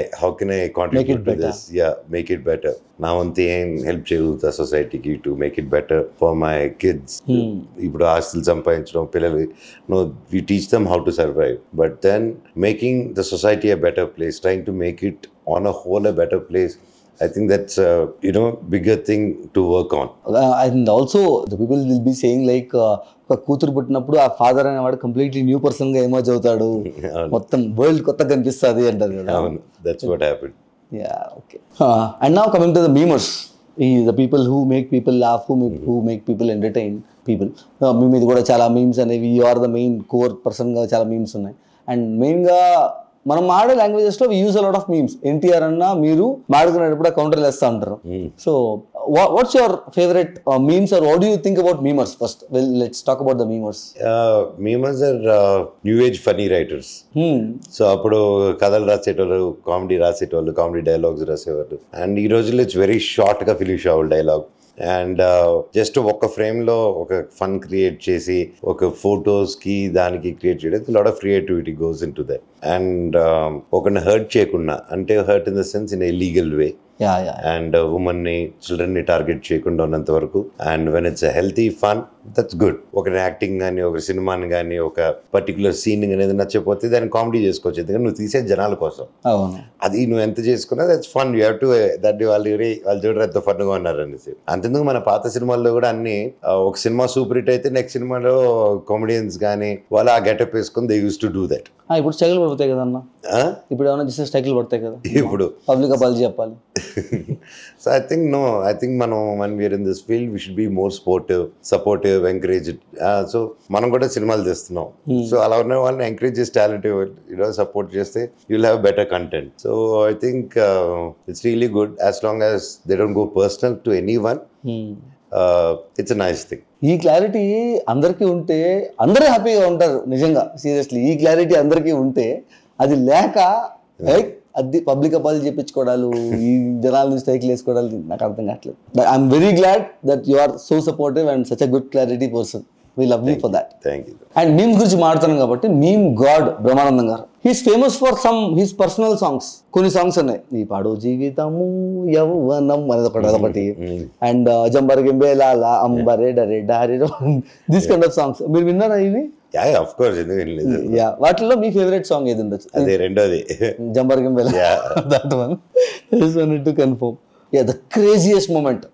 I contribute to this, yeah make it better. నా వంతు ఏం హెల్ప్ చేయగలుగుతా సొసైటీకి to make it better for my kids. ఇప్పుడు ఆస్తులు సంపాదించడం, పిల్లలు no we teach them how to survive, but then making the society a better place, trying to make it on a whole a better place. I think that's bigger thing to work on. And also the people will be saying like ఒక కూతురు పుట్టినప్పుడు ఆ father అనేవాడు completely new person గా emerge అవుతాడు, మొత్తం world కొత్తగా కనిపిస్తుంది అంటారు కదా. అవును, that's what happened. Yeah, okay. And now coming to the memers, the people who make people laugh, who make people entertain people. మీ మీద కూడా చాలా మీమ్స్ అనేవి, you are the main core person గా చాలా మీమ్స్ ఉన్నాయి. అండ్ మెయిన్ గా మనం ఆడే లాంగ్వేజెస్ లో use a lot of memes. NTR అన్న మీరు మాడుకునేటప్పుడు కౌంటర్లు వేస్తా ఉంటారు. So what's your favourite memes or what do you think about memers? First let's talk about the memers. Memers are new age funny writers. So అప్పుడు కథలు రాసేటోళ్ళు, కామెడీ రాసేటోళ్ళు, కామెడీ డైలాగ్స్ రాసేవాళ్ళు. అండ్ ఈ రోజుల్లో ఇట్స్ వెరీ షార్ట్ గా finish అవ్వాలి dialogue. And just ఒక ఫ్రేమ్లో ఒక ఫన్ క్రియేట్ చేసి ఒక ఫొటోస్కి దానికి క్రియేట్ చేయడం, lot of creativity goes into that. And ఒకరిని హర్ట్ చేయకుండా, అంటే hurt in the sense in a legal way, and ఉమెన్ని, చిల్డ్రన్ని టార్గెట్ చేయకుండా ఉన్నంత వరకు. And when it's healthy fun, that's good. ఒక యాక్టింగ్ కానీ, ఒక సినిమాని కానీ, ఒక పర్టికులర్ సీన్ అనేది నచ్చకపోతే దాన్ని కామెడీ చేసుకోవచ్చు, ఎందుకంటే నువ్వు తీసే జనాల కోసం. అది నువ్వు ఎంత చేసుకున్నా that's fun. You have to that వాళ్ళు చూడరు ఎంత ఫన్గా ఉన్నారు అనేసి. అంతెందుకు మన పాత సినిమాల్లో కూడా అన్ని, ఒక సినిమా సూపర్ హిట్ అయితే నెక్స్ట్ సినిమాలో కామెడియన్స్ కానీ వాళ్ళు ఆ గెటప్ వేసుకొని they use to do that. ఇప్పుడు స్టైల్ పడతాయి కదా అన్న, ఇప్పుడు ఏమైనా చేస్తే స్టైల్ పడతాయి కదా, ఇప్పుడు పబ్లిక్ అపాలజీ చెప్పాలి. సో ఐ థింక్ మనం when we are in this field we should be more supportive, encourage it. So మనం కూడా సినిమాలు చేస్తున్నాం. సో అలా ఉన్న వాళ్ళని ఎంకరేజ్ చేసి, టాలెంట్ సపోర్ట్ చేస్తే you'll have better content. So I think it's really good as long as they don't go personal to anyone. It's a nice thing. ఈ క్లారిటీ అందరికీ ఉంటే అందరూ హ్యాపీగా ఉంటారు. నిజంగా సీరియస్లీ ఈ క్లారిటీ అందరికీ ఉంటే, అది లేక లైక్ అది పబ్లిక్ అపాలజీ చెప్పించుకోవడాలు, ఈ జనాల స్ట్రైక్లు వేసుకోవడాలు నాకు అర్థం కావట్లేదు. But I'm very glad that you are so supportive and such a good clarity person. We love you for that. Thank you. And meme గురించి మాట్లాడుతున్నాం కాబట్టి, meme god Brahmanandam garu, he's famous for some his personal songs. కొన్ని songs ఉన్నాయి, నీ పాడు జీవితము యవ్వనం అనేది అదొకటి, అండ్ జంబరగింబేలాల అంబరే డరే డారిరో, దిస్ కైండ్ ఆఫ్ సాంగ్స్. మీరు విన్నారా ఇవి? Yeah, of course. Yeah, వాటిలో మీ ఫేవరెట్ సాంగ్ ఏది ఉండొచ్చు? అదే రెండోది, జంబరగింబేలా. That one. Just wanted to confirm. Yeah, the craziest moment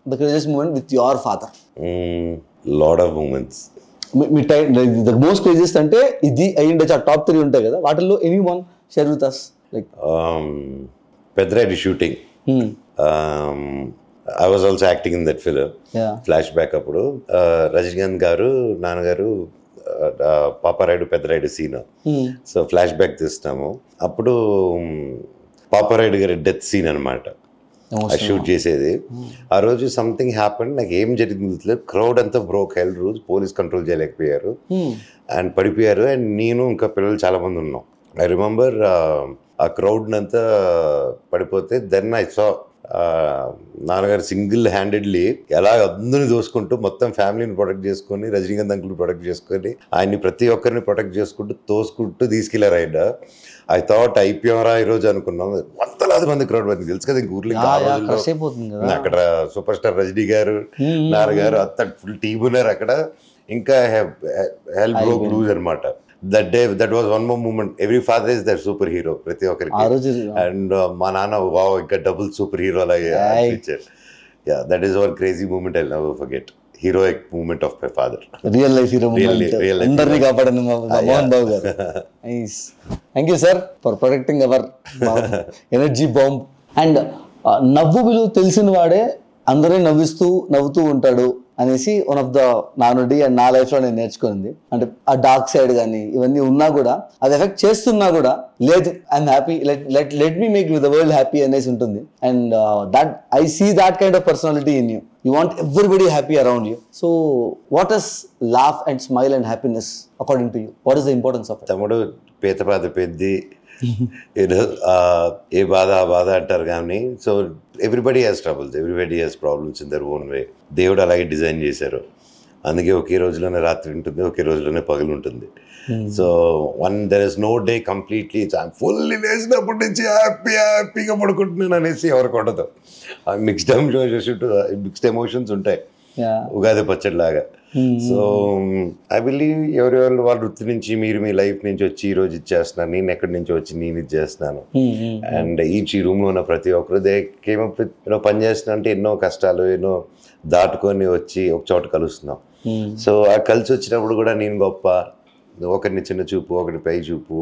with your father. Lot of moments. మీ టైం ద మోస్ట్ క్రేజియస్ట్ అంటే ఇది అయ్యిండొచ్చు, ఆ టాప్ 3 ఉంటాయి కదా, వాటిల్లో any one share with us. Like Peddareddy shooting. I was also acting in that film. Flashback అప్పుడు రజనీకాంత్ గారు, నాన్నగారు, Paparayudu Peddarayudu scene. So flashback తీస్తాము. అప్పుడు పాపారాయుడు గారి డెత్ సీన్ అనమాట షూట్ చేసేది. ఆ రోజు సంథింగ్ హ్యాపెండ్, నాకు ఏం జరిగింది, క్రౌడ్ అంతా బ్రోక్ హెల్ రూల్స్, పోలీస్ కంట్రోల్ చేయలేకపోయారు అండ్ పడిపోయారు. అండ్ నేను ఇంకా పిల్లలు చాలా మంది ఉన్నాం. ఐ రిమెంబర్ ఆ క్రౌడ్ అంతా పడిపోతే, దెన్ ఐ సా నాన్నగారు సింగిల్ హ్యాండెడ్లీ ఎలా అందరిని దోసుకుంటూ మొత్తం ఫ్యామిలీని ప్రొటెక్ట్ చేసుకొని, రజనీకాంత్ అంకుల్ ప్రొటెక్ట్ చేసుకొని, ఆయన్ని ప్రతి ఒక్కరిని ప్రొటెక్ట్ చేసుకుంటూ తోసుకుంటూ తీసుకెళ్లారు ఆయన. ఐ థాట్ అయిపోయారా ఈరోజు అనుకున్నాం. వందలాది మంది క్రౌడ్ మంది, తెలుసు కదా ఇంక ఊర్లో అక్కడ సూపర్ స్టార్ రజనీ గారు, నాన్నగారు అంతా ఫుల్ టీమ్ ఉన్నారు అక్కడ. ఇంకా హెల్ బ్రోక్ లూజ్ అనమాట. That day that was one more moment. Every father is that super hero ప్రతి ఆ ఒక్కరికి. రోజు అండ్ మా నాన్న వావ్ ఇంకా డబుల్ సూపర్ హీరో అలాగే అనిపించారు. Yeah, that is one crazy moment I never forget. Heroic moment of my father. Real life hero moment, real life అందరినీ కాపాడండి Mohan Babu garu. Nice, thank you sir for protecting our energy bomb. And నవ్వు విలువ తెలిసిన వాడే అందరినీ నవ్వుతూ ఉంటాడు అనేసి వన్ ఆఫ్ ద నానుడి అండ్ నా లైఫ్లో నేను నేర్చుకుంది. అంటే ఆ డార్క్ సైడ్ కానీ ఇవన్నీ ఉన్నా కూడా అది ఎఫెక్ట్ చేస్తున్నా కూడా లేదు, I'm happy, let me make the world happy అనేసి ఉంటుంది. And that I see that kind of personality in you. You want everybody happy around you. So what is laugh and smile and happiness according to you? What is the importance of it? తమ్ముడు పేత బాధ పెద్ది ఏదో ఏ బాధ ఆ బాధ అంటారు కానీ, so everybody has troubles, everybody has problems in their own way. దేవుడు అలాగే డిజైన్ చేశారు. అందుకే ఒకే రోజులోనే రాత్రి ఉంటుంది, ఒకే రోజులోనే పగలు ఉంటుంది. So there is no day completely fully లేచినప్పటి నుంచి హ్యాపీగా పడుకుంటున్నాను అనేసి ఎవరికి ఉండదు. మిక్స్డ్ ఎమోషన్స్ ఉంటాయి ఉగాది పచ్చడిలాగా. సో ఐ బిలీవ్ ఎవరెవరు వాళ్ళ వృత్తి నుంచి మీరు మీ లైఫ్ నుంచి వచ్చి ఈ రోజు ఇచ్చేస్తున్నాను, నేను ఎక్కడి నుంచి వచ్చి నేను ఇది చేస్తున్నాను. అండ్ ఈ రూమ్లో ఉన్న ప్రతి ఒక్కరు దే కేమ్ అప్ విత్ పని చేస్తున్నా అంటే ఎన్నో కష్టాలు ఎన్నో దాటుకొని వచ్చి ఒక చోట కలుస్తున్నాం. సో ఆ కలిసి వచ్చినప్పుడు కూడా నేను గొప్ప, ఒకరిని చిన్న చూపు ఒకరిని పై చూపు,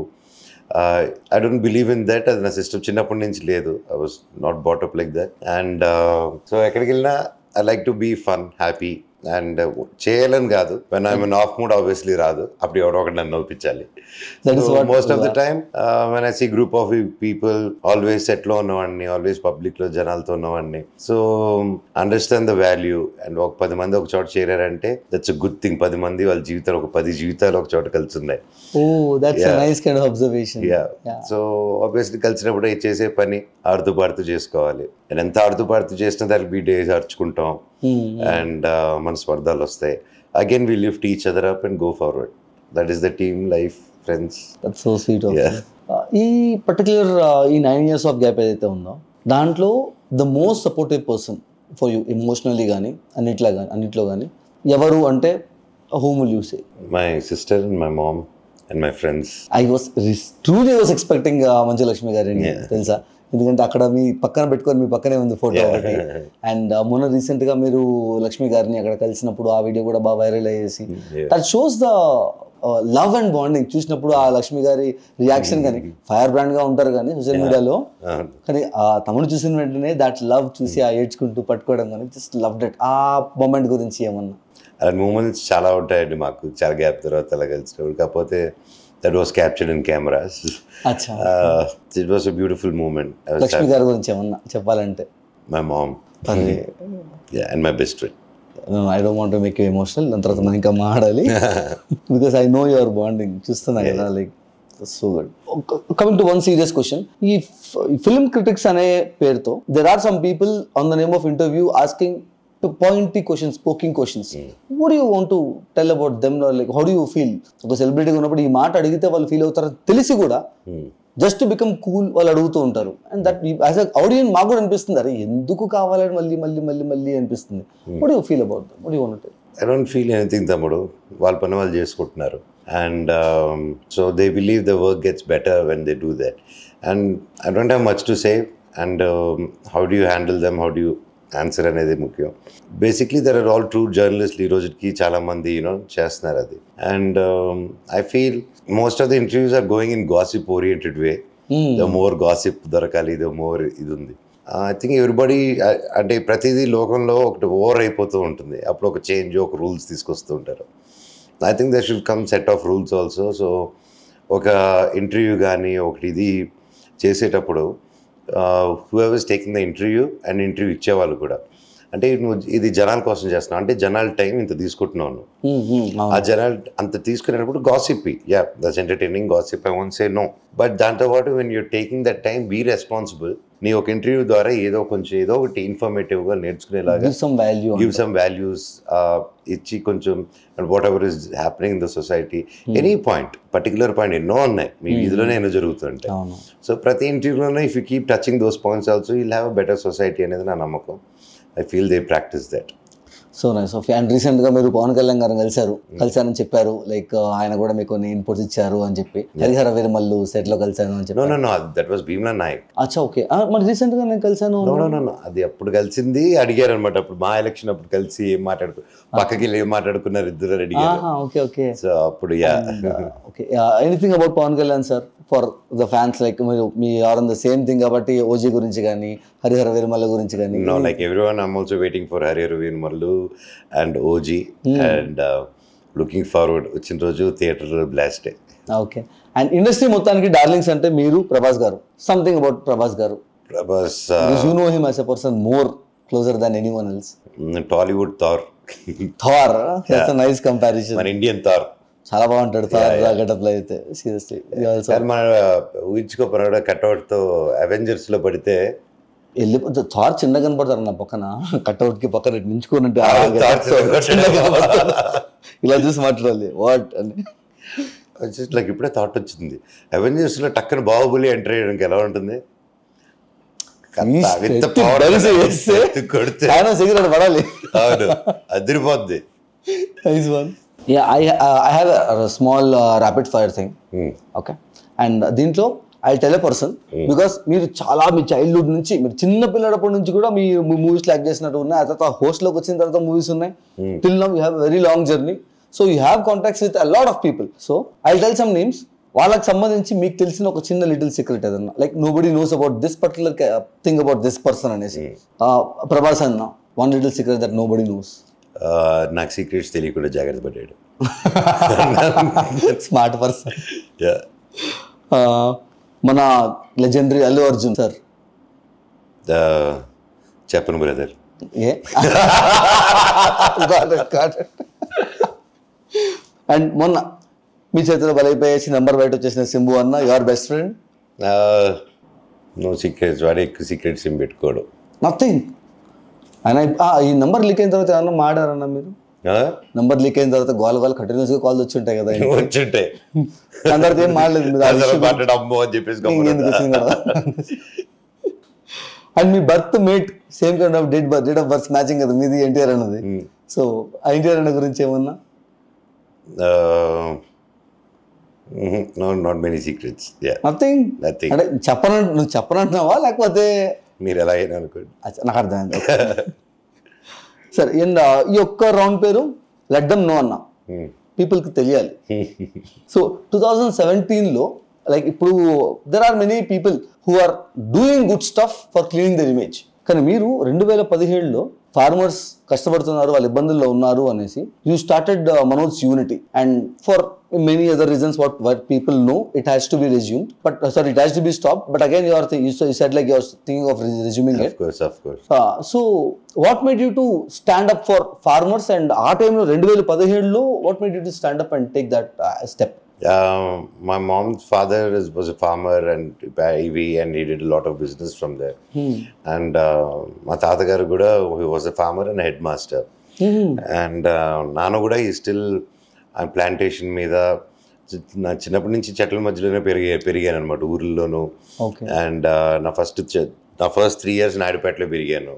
I don't believe in that. అది నా సిస్టమ్ చిన్నప్పటి నుంచి లేదు. I was not brought up like that. And so ఎక్కడికి వెళ్ళినా I like to be fun, happy. And చేయాలని కాదు, when I'm in of mood obviously రాదు, అప్పుడు ఎవడో ఒకటి నన్ను నవ్వించాలి. Most of the time when I see group of people, always సెట్లో ఉన్నవాడిని, ఆల్వేస్ పబ్లిక్లో జనాలతో ఉన్నవాడిని. So understand the value. And ఒక 10 మంది ఒక చోట చేరారంటే దట్స్ అ గుడ్ థింగ్. 10 మంది వాళ్ళ జీవితాలు, ఒక 10 జీవితాలు ఒక చోట కలిసి ఉన్నాయి. సో ఆబ్వియస్లీ కలిసినప్పుడు చేసే పని ఆడుతూ పాడుతూ చేసుకోవాలి. అండ్ ఎంత ఆడుతూ పాడుతూ చేసినా దానికి బీ డేస్ అర్చుకుంటాం. అండ్ మన స్పర్ధాలు వస్తాయి. Again we lift each other up and go forward. That is the team life, friends. That's so sweet of you. ఈ పర్టిక్యులర్ ఈ 9 years ఆఫ్ గ్యాప్ ఏదైతే ఉందో దాంట్లో the most supportive person for you emotionally కానీ అన్నిట్లో కానీ ఎవరు అంటే whom will you say? My sister and my mom and my friends. I was expecting Manchu Lakshmi గారిని, తెలుసా? ఎందుకంటే అక్కడ మీ పక్కన పెట్టుకొని మీ పక్కనే ఉంది ఫోటో ఒకటి. అండ్ మొన్న రీసెంట్గా మీరు లక్ష్మి గారిని అక్కడ కలిసినప్పుడు ఆ వీడియో కూడా బాగా వైరల్ అయ్యేసి that shows the love and bonding. చూసినప్పుడు ఆ లక్ష్మి గారి రియాక్షన్ కానీ ఫైర్ బ్రాండ్గా ఉంటారు కానీ సోషల్ మీడియాలో, కానీ ఆ తమ్ముడు చూసిన వెంటనే దట్ లవ్ చూసి ఆ ఏడ్చుకుంటూ పట్టుకోవడం కానీ జస్ట్ లవ్ దట్. ఆ మూమెంట్ గురించి ఏమన్నా? అలాంటి మూమెంట్స్ చాలా ఉంటాయండి మాకు, చాలా గ్యాప్ తర్వాత అలా కలిసినప్పుడు. కాకపోతే that was captured in cameras. It was a beautiful moment. Lakshmi గారి గురించి ఏమన్నా చెప్పాలంటే? My mom and my best friend. I don't want to make you emotional. దాని తర్వాత మనం ఇంకా మాట్లాడాలి because I know your bonding. చూస్తున్నా కదా, like so good. Coming to one serious question. ఈ ఫిల్మ్ క్రిటిక్స్ అనే పేరుతో there are some people on the name of interview asking pointy questions, poking questions. What do you want to tell about them? Or like how do you feel? ఒక సెలబ్రిటీగా ఉన్నప్పుడు ఈ మాట అడిగితే వాళ్ళు feel అవుతారు తెలిసి కూడా జస్ట్ టు బికమ్ కూల్ వాళ్ళు అడుగుతూ ఉంటారు. And that as a audience మాకు కూడా అనిపిస్తుంది, అరే ఎందుకు కావాలని మళ్ళీ అనిపిస్తుంది. What do you feel about them? What do you want to tell? I don't feel anything, తమ్ముడు. వాళ్ళ పని వాళ్ళు చేసుకుంటున్నారు. And so they believe the work gets better when they do that. And I don't have much to say. And how do you handle them? How do you answer అనేది ముఖ్యం. Basically there are all true జర్నలిస్ట్లు ఈ రోజుకి చాలామంది చేస్తున్నారు అది. And I feel most of the interviews are going in gossip oriented way. The more gossip దొరకాలి, the more ఇది ఉంది. ఐ థింక్ ఎవ్రీబడి అంటే ప్రతిదీ లోకంలో ఒకటి ఓవర్ అయిపోతూ ఉంటుంది. అప్పుడు ఒక చేంజ్, ఒక రూల్స్ తీసుకొస్తూ ఉంటారు. I think there should come set of rules also. So ఒక ఇంటర్వ్యూ కానీ ఒకటి ఇది చేసేటప్పుడు whoever is taking the interview and interview ఇచ్చేవాళ్ళు కూడా అంటే నువ్వు ఇది జనాల కోసం చేస్తున్నావు అంటే జనాల టైం ఇంత తీసుకుంటున్నావు. ఆ జనాలు అంత తీసుకునేటప్పుడు gossip, yeah that's entertaining gossip, I won't say no. But దాంతో పాటు when you're taking that time be responsible. నీ ఒక ఇంటర్వ్యూ ద్వారా ఏదో ఒకటి ఇన్ఫర్మేటివ్గా నేర్చుకునేలాగా గివ్ సమ్ వాల్యూస్ ఇచ్చి కొంచెం whatever is happening in the society, any point, particular point ఎన్నో ఉన్నాయి మీ వీధిలోనే ఎన్నో జరుగుతుంటాయి. సో ప్రతి ఇంటర్వ్యూలోనే if you keep touching those points also you'll have a better society అనేది నా నమ్మకం. I feel they practice that. So nice of. And రీసెంట్గా మీరు పవన్ కళ్యాణ్ గారిని కలిశారని చెప్పారు, లైక్ ఆయన కూడా మీకు కొన్ని ఇన్పుట్స్ ఇచ్చారు అని చెప్పి. హరిహర వీరమల్లు సెట్లో కలిశాను అని చెప్పి. No that was Bheemla Nayak. అచ్చా, ఓకే. మరి రీసెంట్గా నేను కలిశాను. నో అది అప్పుడు కలిసింది అడిగారు అనమాట. అప్పుడు మా ఎలక్షన్ అప్పుడు కలిసి ఏం పక్కకి వెళ్ళి ఏం మాట్లాడుకున్నారు ఇద్దరు అడిగారు. Okay okay. సో అప్పుడు okay. Anything about Pawan Kalyan sir for the fans, like మీరు మీ are on the same thing కాబట్టి ఓజీ గురించి కానీ హరిహర వీరమల్లు గురించి కానీ. No like everyone I'm also waiting for Harihara Veeramallu and OG and looking forward. వచ్చిన రోజు theatre blast. Okay. And industry మొత్తానికి డార్లింగ్స్ అంటే మీరు, Prabhas garu. Something about Prabhas garu. Prabhas you know him as a person more closer than anyone else. Tollywood Thor. That's a nice comparison. మన Indian Thor చాలా బాగుంటాడు Thar getup లో అయితే. సీరియస్లీ మన ఊహించుకోపోయినా కట్అవుట్ తో అవెంజర్స్ లో పడితే వెళ్ళిపోతే థార్ చిన్నగా కనపడతారు నా పక్కన, కట్అవుట్ కి పక్కన నించుకున్నట్టు ఇలా చూసి మాట్లాడాలి వాట్ అని. లైక్ ఇప్పుడే థాట్ వచ్చింది, అవెంజర్స్ లో టక్కన బాహుబలి ఎంటర్ అయ్యడానికి ఎలా ఉంటుంది. సిగరెట్ పడాలి. అవును, అదిరిపోద్ది. I have a small rapid fire thing. Okay. And దీంట్లో I tell a person, because మీరు చాలా మీ చైల్డ్హుడ్ నుంచి, మీరు చిన్న పిల్లడప్పటి నుంచి కూడా మీ మూవీస్ యాక్ట్ చేసినట్టు ఉన్నాయి. ఆ తర్వాత హోస్ట్లోకి వచ్చిన తర్వాత మూవీస్ ఉన్నాయి. Till now you have very long journey. So you have contacts with a lot of people. So I tell some names. వాళ్ళకి సంబంధించి మీకు తెలిసిన ఒక చిన్న లిటిల్ సీక్రెట్ ఏదన్నా, like nobody knows about this particular thing about this person అనేసి. ప్రభాస్ అన్న, one little secret that nobody knows. నాకు సీక్రెట్స్ తెలియకుండా జాగ్రత్త పడ్డాడు. Smart person. మన లెజెండరీ అల్లు అర్జున్ సార్. చెప్పను బ్రదర్. అండ్ మొన్న మీ చేతిలో బలైపోయేసి నెంబర్ బయట వచ్చేసిన సింబు అన్న, your best friend. No secrets, వాడే ఎక్కువ సీక్రెట్స్ ఏం పెట్టుకోడు. నథింగ్. ఆయన ఈ నెంబర్ లీక్ అయిన తర్వాత ఏమన్నా మాడారన్నా మీరు? నెంబర్ లీక్ అయిన తర్వాత గోల కంటిన్యూస్ గా కాల్స్ వచ్చి ఉంటాయి కదా. వచ్చింటాయి. దాని తర్వాత ఏం మాడలేదు. అండ్ మీ birth mate same kind of date of birth matching కదా మీది ఎన్టీఆర్ అన్నది. సో ఎన్టీఆర్ అన్న గురించి ఏమన్నా? Not many secrets. నథింగ్. అంటే నువ్వు చెప్పనంటున్నావా లేకపోతే మీరు ఎలా అయినా అనుకోండి. నాకు అర్థమైంది. సరే, ఈ ఒక్క రౌండ్ పేరు లెట్ దెమ్ నో అన్న, పీపుల్కి తెలియాలి. సో 2017లో లైక్ ఇప్పుడు there are many people who are doing good stuff for cleaning their image. కానీ మీరు 2017లో ఫార్మర్స్ కష్టపడుతున్నారు, వాళ్ళు ఇబ్బందుల్లో ఉన్నారు అనేసి you started Manoj unity. And for many other reasons what people know, it has to be resumed, but sorry, it has to be stopped. But again, you said like you're thinking of resuming it. Of course. So what made you to stand up for farmers? And ఆ టైంలో 2017లో what made you to stand up and take that step? My mom's father was a farmer and he did a lot of business from there. And my tata garu kuda, he was a farmer and a headmaster. And nanu kuda he still plantation మీద నా చిన్నప్పటి నుంచి చెట్ల మధ్యలోనే పెరిగాను అనమాట, ఊర్లోనూ. And నా first 3 years నాయుడుపేటలో పెరిగాను,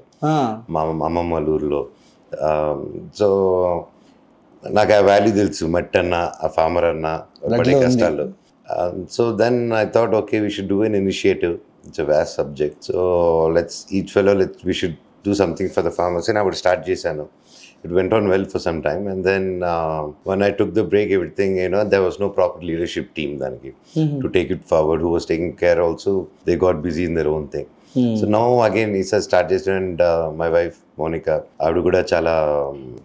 మా అమ్మమ్మ వాళ్ళ ఊర్లో. సో నాకు ఆ వాల్యూ తెలుసు, మట్టి అన్న, ఆ ఫార్మర్ అన్న పడే కష్టాలు. So then I thought okay we should do an initiative. It's a vast subject. So we should do something for the farmers అని అప్పుడు స్టార్ట్ చేశాను. It went on well for some time, and then when I took the break, everything, there was no proper leadership team to take it forward, who was taking care also. They got busy in their own thing. So now again Isa started, and my wife Monica, avadu kuda chala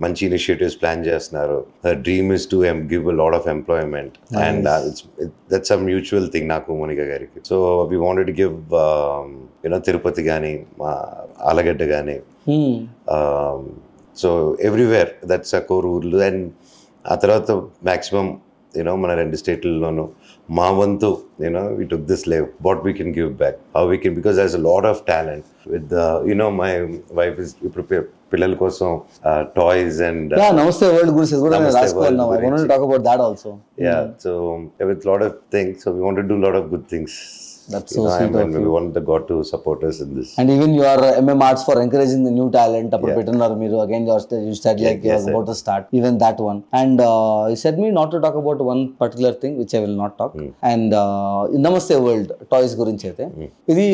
manchi initiatives plan chestunaru. Her dream is to give a lot of employment. Nice. And that's a mutual thing naku Monica gariki. So we wanted to give Tirupati gani, Alagadda gani, so everywhere that's a core ఊర్లు. And ఆ తర్వాత maximum మన 2 స్టేట్లలోనూ మా వంతు we took this life, what we can give back, how we can, because there's a lot of talent with my wife is పిల్లల కోసం toys and Namaste World గురించి కూడా నేను రాసుకున్నాను. I want to talk about that also. Yeah, so with a lot of things, so we want to do a lot of good things. That's You so know, sweet and of we you. want the God to support us in this. And even you are MM Arts for encouraging the new talent. అప్పుడు పెట్టున్నారు మీరు again you said like you are about to start even that one. And you said me not to talk about one particular thing which I will not talk. And Namaste World toys గురించి అయితే ఇది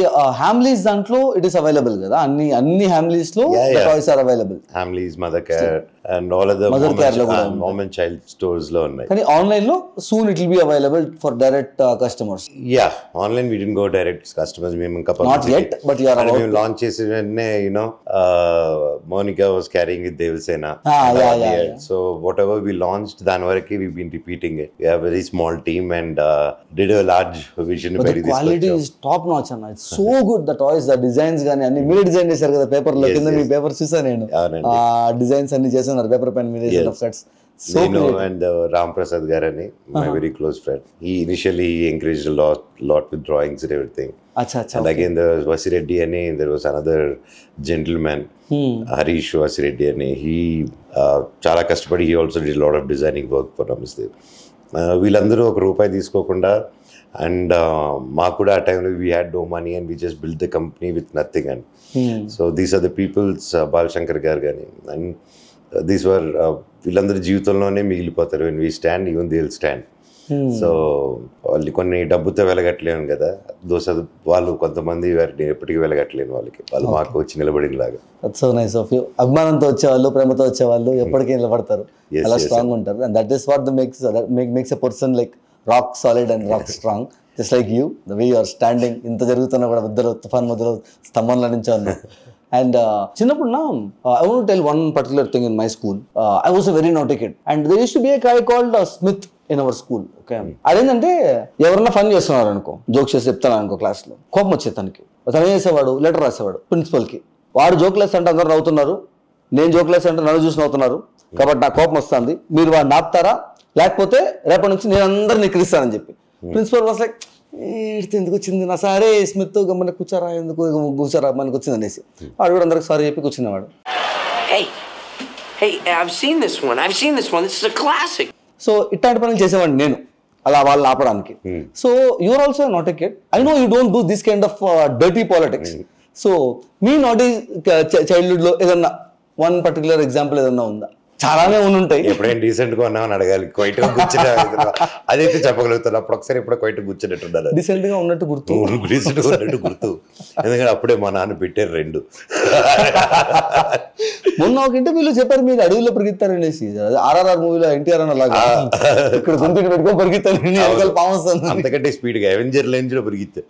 Hamleys దాంట్లో it is available కదా అన్ని Hamleys లో the toys are available. Hamleys, Mothercare and all of the mom and child stores లో ఉన్నాయి. కానీ ఆన్లైన్ లో soon it will be available for direct customers. Yeah, online we didn't go direct customers. మేము ఇంకా Not yet, but you are about మేము launch చేసిన వెంటనే Monica was carrying with Devasena. So whatever we launched, దాని వరకు we've been repeating it. We have a very small team and did a large vision. But the quality is top notch అన్న. It's so good. The toys, the designs గానీ అన్ని మీరే design చేశారు కదా paper లో. కింద మీ పేపర్ చూసా నేను. డిజైన్స్ అన్ని చేస్తున్నారు పేపర్ పెన్ మీద కట్స్. నేను and Ram Prasad Garani, my very close friend. He initially encouraged a lot with drawings and everything. And again there was Vasireddy and there was another gentleman, Harish Vasireddy, and he చాలా కష్టపడి he also did a lot of designing work for Namaste. వీళ్ళందరూ ఒక రూపాయి తీసుకోకుండా and మాకు కూడా ఆ టైంలో we had no money and we just build the company with nothing and so these are the peoples Balashankar garu కానీ అండ్ దీస్ వర్ వీళ్ళందరి జీవితంలోనే మిగిలిపోతారు when we stand even they will stand. So వాళ్ళు కొన్ని డబ్బుతో వెలగట్లేను కదా వాళ్ళు కొంతమంది వారిని ఎప్పటికీ వెలగట్లేను వాళ్ళకి వాళ్ళు మాకు వచ్చి నిలబడినలాగా. So nice of you. అభిమానంతో వచ్చేవాళ్ళు ప్రేమతో వచ్చేవాళ్ళు ఎప్పటికీ నిలబడతారు, అలా స్ట్రాంగ్ ఉంటారు. And that is what the makes a person like rock solid and rock strong, just like you the way you are standing. ఇంత జరుగుతున్నా కూడా మధ్యలో తుఫాన్ మధ్యలో స్తంభంలో నుంచి ఉన్నాను. And చిన్నప్పుడు I want to tell one particular thing in my school. I was a very naughty kid and there used to be a guy called Smith in our school. Okay, అదేంటంటే ఎవరన్నా ఫన్ చేస్తున్నారు అనుకో, jokes చేసి చెప్తాను అనుకో క్లాస్లో, కోపం వచ్చేది తనకి. తను ఏం చేసేవాడు, లెటర్ రాసేవాడు ప్రిన్సిపల్కి. వాడు జోక్లెస్ అంటే అందరు నవ్వుతున్నారు, నేను జోక్లెస్ అంటే నన్ను చూసి నవ్వుతున్నారు కాబట్టి నాకు కోపం వస్తుంది, మీరు వాడిని ఆపుతారా లేకపోతే రేపటి నుంచి నేను అందరిని ఎక్కిరిస్తానని చెప్పి. ప్రిన్సిపల్ వాస్ లైక్ ఎందుకు వచ్చింది నా సారే స్మిత్ గమ్మని కూర్చారా, ఎందుకు కూర్చారా మనకు వచ్చింది అనేసి వాడు కూడా అందరికి సారీ చెప్పి కూర్చునేవాడు. సో ఇట్లాంటి పనులు చేసేవాడిని నేను అలా వాళ్ళు ఆపడానికి. So you're also not a kid, I know you don't do this kind of dirty politics. So మీ నాట్ చైల్డ్హుడ్ లో ఏదన్నా వన్ పర్టికులర్ ఎగ్జాంపుల్ ఏదన్నా ఉందా? చాలానే ఉంటాయి. ఎప్పుడైనా డీసెంట్ గా ఉన్నామని అడగాలి, క్వైట్ గా కూర్చున్నా అదైతే చెప్పగలుగుతాను. అప్పుడు ఒకసారి ఎప్పుడో క్వైట్ కూర్చున్నట్టు డీసెంట్ గా ఉన్నట్టు గుర్తు, డీసెంట్ గా ఉన్నట్టు గుర్తు. ఎందుకంటే అప్పుడే మా నాన్న పెట్టారు 2. మొన్న ఒక ఇంటర్వ్యూలో చెప్పారు మీరు అడవిలో పరిగెత్తారు అనేసి. ఆర్ఆర్ఆర్ మూవీలో ఎన్టీఆర్ అన్న లాగా ఇక్కడ గుంతుని పెట్టుకొని పరిగెత్తారు, పాము వస్తుంది అంతకంటే స్పీడ్ గా అవెంజర్ లైన్స్ లో పరిగెత్తారు.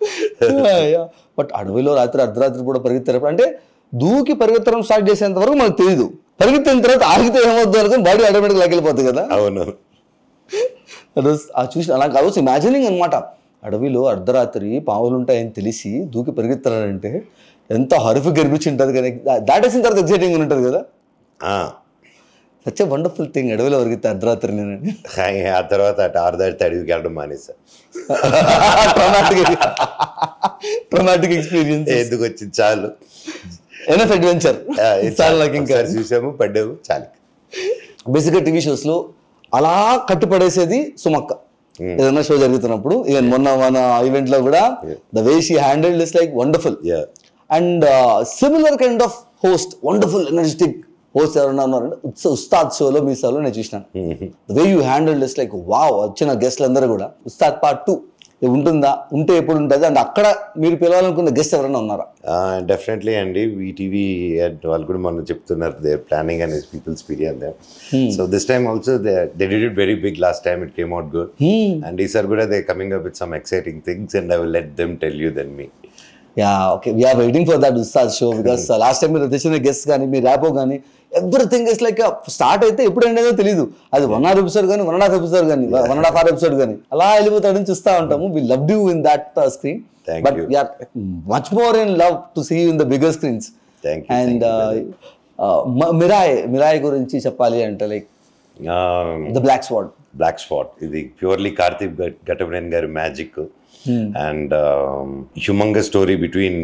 బట్ అడవిలో అర్ధరాత్రి కూడా పరిగెత్తారు. అంటే దూకి పరిగెత్తడం స్టార్ట్ చేసేంత వరకు మనకు తెలియదు, పరిగెత్తిన తర్వాత ఆగితే ఏమవుద్దు అనుకుని బాడీ ఆటోమేటిక్ లాకెళ్ళిపోతుంది కదా. అవును, చూసి నాకు అది ఇమాజినింగ్ అనమాట. అడవిలో అర్ధరాత్రి పావులు ఉంటాయని తెలిసి దూకి పరిగెత్తారంటే ఎంత హరిఫిక్ అనిపించింటుంది కానీ దాటేసిన తర్వాత ఎక్సైటింగ్ ఉంటుంది కదా. సచ్ ఎ వండర్ఫుల్ థింగ్ అడవిలో పరిగెత్తే అర్ధరాత్రి. నేను ఆ తర్వాత అర్ధరాత్రి అడవికి వెళ్ళడం మానేసా. ట్రామాటిక్ ఎక్స్పీరియన్స్ ఎందుకు వచ్చింది, చాలు ఎనఫ్ అడ్వెంచర్ చాలు నాకు. ఇంకా చూసాము, పడ్డాము, చాలు. బేసిక్గా టీవీ షోస్ లో అలా కట్టుపడేసేది సుమక్క. ఏదైనా షో జరుగుతున్నప్పుడు ఈవెన్ మొన్న మన ఈవెంట్ లో కూడా the way she handled is like wonderful. And similar kind of host, wonderful energetic host ఎవరన్నా ఉన్నారంటే ఉస్తాద్ షోలో మీ షోలో నేను చూసినాను. The way you handled is like wow. వచ్చిన గెస్ట్లు అందరూ కూడా ఉస్తాద్ పార్ట్ 2 ఉంటుందా, ఉంటే ఎప్పుడు ఉంటుంది, అండ్ అక్కడ మీరు పిలవాలనుకున్న గెస్ట్ ఎవరైనా ఉన్నారా? డెఫినెట్లీ అండి. ఈటీవీ వాళ్ళు కూడా మనం చెప్తున్నారు they are planning and people's period there. So this time also they did it very big. Last time it came out good and ఈసారి కూడా they coming up with some exciting things and I will let them tell you then me. Okay, we're waiting for that Ustaad show because last time మీరు తెచ్చిన guest కానీ మీ rapport కానీ everything is like start అయితే ఎప్పుడు ఎండేదో తెలియదు. అది 1 hour episode కానీ 1.5 ఎపిసోడ్ కానీ 1.5 hour ఎపిసోడ్ కానీ అలా వెళ్ళిపోతాడని చూస్తూ ఉంటాము. We loved you in that screen, but we're much more in love to see you in the bigger screens. And Mirai గురించి చెప్పాలి అంటే like the black sword black spot. ఇది ప్యూర్లీ కార్తీక్ ఘటమనేని గారి magic and humongous story between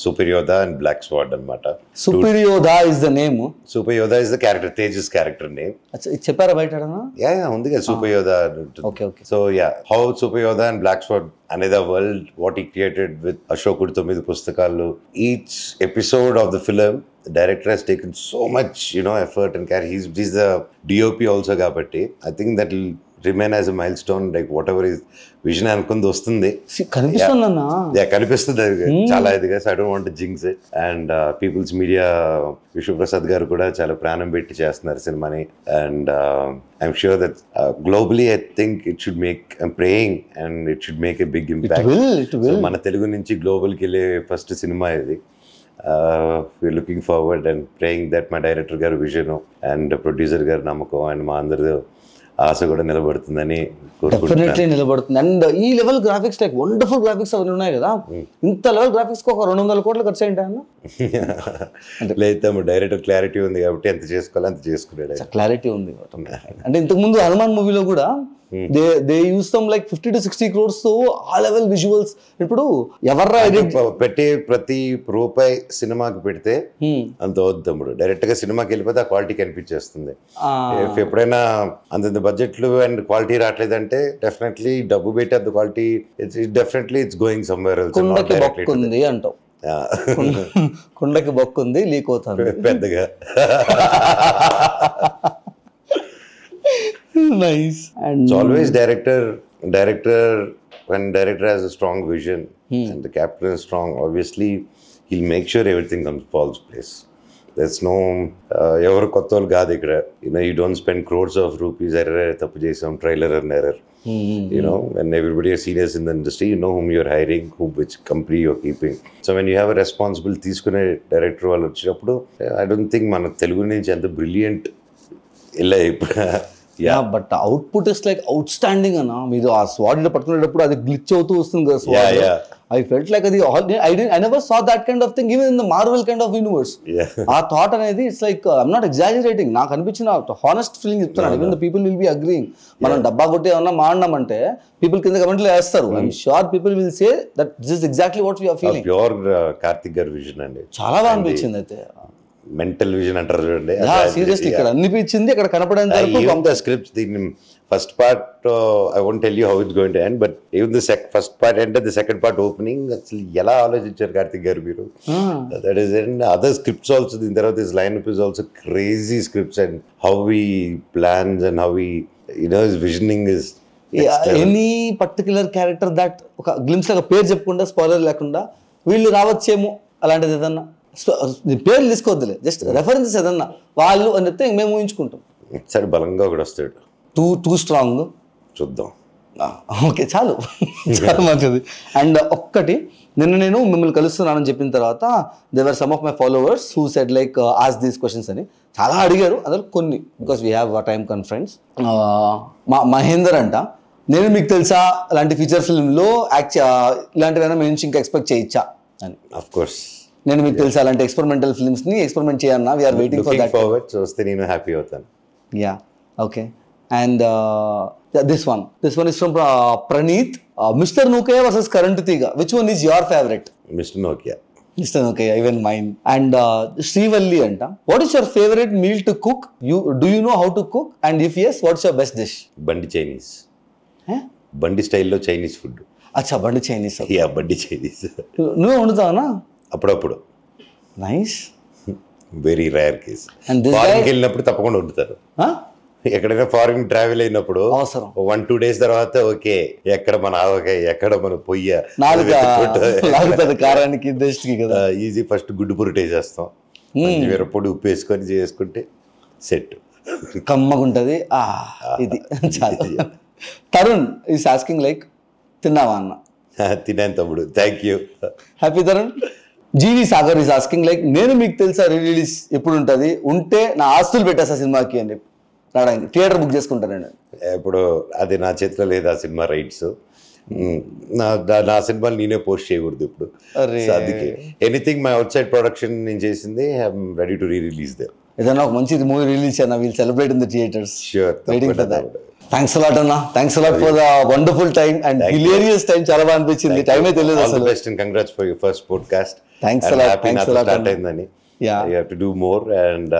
super Yodha and black sword అనమాట. Super Yodha is the name. Super Yodha is the character, Teja's character name. చెప్పారా బయట? Yeah ఉంది కదా సూపర్ యోధా. So yeah, how super Yodha and black స్వాడ్ అనేది world what ఈ క్రియేటెడ్ విత్ అశోకుడు 9 పుస్తకాలు. Each episode of the film the director has taken so much effort and care. He's the DOP also కాబట్టి I think that will remain as a milestone, like whatever is vision అనుకుంది వస్తుంది. కనిపిస్తుందన్నా? కనిపిస్తుంది చాలా ఇదిగా. So I don't want to jinx it. And people's media Vishwaprasad గారు కూడా చాలా ప్రాణం పెట్టి చేస్తున్నారు సినిమాని. And I'm sure that globally I think it should make, I'm praying and it should make a big impact. It will. So మన తెలుగు నుంచి గ్లోబల్కి వెళ్ళే ఫస్ట్ సినిమా ఇది. We're looking forward and praying that my director garu vision and producer garu namakam and మా అందరి ఆశ కూడా నిలబడుతుందని కోరుకుంటున్నాను. Definitely నిలబడుతుంది. And ఈ level graphics, like wonderful graphics అవన్నీ ఉన్నాయి కదా, ఇంత లెవెల్ గ్రాఫిక్స్ కి ఒక 200 కోట్లు ఖర్చు అయింటా అన్న? లేదు, డైరెక్టర్ క్లారిటీ ఉంది కాబట్టి ఎంత చేసుకోవాలో అంత చేసుకున్నాడు. క్లారిటీ ఉంది. అంటే ఇంతకు ముందు హనుమాన్ మూవీలో కూడా they use some like 50 to 60 crores తో ఆ లెవెల్ విజువల్స్. ఇప్పుడు ఎవర్రా పెట్టే ప్రతి రూపాయి సినిమాకి పెడితే అంత వద్దమ్ముడు. డైరెక్ట్ గా సినిమాకి వెళ్ళిపోతే ఆ క్వాలిటీ కనిపించేస్తుంది. ఎప్పుడైనా అంత బడ్జెట్లు అండ్ క్వాలిటీ రావట్లేదంటే డెఫినెట్లీ డబ్బు పెట్టి అంత quality definitely it's going somewhere else. కుండకి బొక్కుంది అంటావు. కుండకి బొక్కుంది, లీక్ అవుతుంది పెద్దగా. Nice. And it's always director when director has a strong vision and the captain is strong, obviously he'll make sure everything falls place. There's no ఎవరు కొత్త వాళ్ళు కాదు ఇక్కడ. You don't spend crores of rupees error తప్పు చేసాం trailer and error. When everybody is serious in the industry, you know whom you're hiring, which company you're keeping. So when you have a responsible తీసుకునే director వాళ్ళు వచ్చినప్పుడు I don't think మన తెలుగు నుంచి అంత brilliant ఇలా ఇప్పుడు. But output is like out standing అన్న. మీరు ఆ స్వాడ్ పట్టుకునేటప్పుడు అది గ్లిచ్ అవుతూ వస్తుంది కదా స్వాడ్. ఐ ఫెల్ట్ లైక్ అది I never saw that kind of thing even in the Marvel kind of universe. ఆ థాట్ అనేది it's like I'm not exaggerating, నాకు అనిపించిన హానెస్ట్ ఫీలింగ్ చెప్తున్నాను. Even the people will be agreeing. మనం డబ్బా కొట్టి ఏమన్నా మాడినామంటే పీపుల్ కింద కమెంట్లు వేస్తారు. I'm sure people will say that this is exactly what we are feeling. Pure Karthik గారి విజన్ అండి. చాలా బాగా అనిపించింది. అయితే మెంటల్ విజన్ అంటారు చూడండి, సీరియస్లీ ఇక్కడ అనిపించింది, ఇక్కడ కనపడేంత స్క్రిప్ట్. దీన్ని first part I won't tell you how it's going to end, but even the first part and the second part opening అసలు ఎలా ఆలోచించారు కార్తిక్ గారు మీరు. That is and other scripts also. దీని తర్వాత this line up is also crazy scripts and how he plans and how he his visioning is. Any particular character that ఒక glimpse లాగా పేరు చెప్పకుండా స్పాయిలర్ లేకుండా వీళ్ళు రావచ్చేమో అలాంటిది ఏదన్నా పేర్లు తీసుకోవద్దులే, జస్ట్ రెఫరెన్సెస్ ఏదన్నా వాళ్ళు అని చెప్తే మేము ఊహించుకుంటాం. సరే బలంగా ఒకటి వస్తాడు, టూ స్ట్రాంగ్ చూద్దాం. ఓకే చాలు, చాలా మంచిది. అండ్ ఒక్కటి, నిన్న నేను మిమ్మల్ని కలుస్తున్నానని చెప్పిన తర్వాత there were some of my followers who said like ask these questions అని చాలా అడిగారు. అందులో కొన్ని because we have time conference. Mahender అంట, నేను మీకు తెలుసా అలాంటి ఫీచర్ ఫిల్మ్లో ఇలాంటివైనా మేము ఇంకా ఎక్స్పెక్ట్ చేయొచ్చా అని. ఆఫ్ కోర్స్ నేను మీకు తెలుసా అలాంటి ఎక్స్పెరిమెంటల్ ఫిల్మ్స్ ని ఎక్స్పెరిమెంట్ చేయన్నా. We're waiting for that. చూస్తే నేను హ్యాపీ అవుతాను. Yeah okay. And this one is from Praneeth. Mister Nokia versus current Theega, which one is your favourite? Mister Nokia. Even mine. And Srivalli అంట, what is your favourite meal to cook? Do you know how to cook? And if yes, what's your best dish? బండి Chinese. బండి స్టైల్లో Chinese food. అచ్చా, బండి Chinese. Yeah, బండి Chinese. నువ్వే వండుతావా? అప్పుడప్పుడు. నైస్. Very rare case. ఫారిన్కి వెళ్ళినప్పుడు తప్పకుండా వండుతారు. ఎక్కడైనా ఫారిన్ ట్రావెల్ అయినప్పుడు 1-2 days తర్వాత ఓకే, ఎక్కడ మన ఆవకాయ, ఎక్కడ మన పొయ్య కారానికి కదా ఈజీ. ఫస్ట్ గుడ్డు పురుటు వేసేస్తాం, పొడి ఉప్పు వేసుకొని చేసుకుంటే సెట్, కమ్మగుంటది. ఇది చాలా. తరుణ్ ఈస్ ఆస్కింగ్ లైక్, తిన్నావా అన్న? తినాను తమ్ముడు, thank you. Happy Tarun. GV Sagar is asking like, నేను మీకు తెలుసా రిలీజ్ ఎప్పుడు ఉంటుంది? ఉంటే నా ఆస్తులు పెట్టేస్తా సినిమాకి అని చెప్పి రావడానికి, థియేటర్ బుక్ చేసుకుంటానండి. ఇప్పుడు అది నా చేతిలో లేదు ఆ సినిమా రైట్స్. నా సినిమాలు నేనే పోస్ట్ చేయకూడదు ఇప్పుడు. అందుకే anything my outside production నేను చేసింది I'm ready to rerelease they. ఏదైనా ఒక మంచి మూవీ రిలీజ్ అయినా will celebrate in the theatres. Sure, waiting for that. Thanks a lot అన్న, thanks a lot for the wonderful time and hilarious time. చాలా బాగా అనిపించింది, టైమే తెలియదు All the అసలు. best and congrats for your first podcast. Thanks And a lot, happy thanks నాతో a lot, start Anna. అయిందని. Yeah. You have to do more and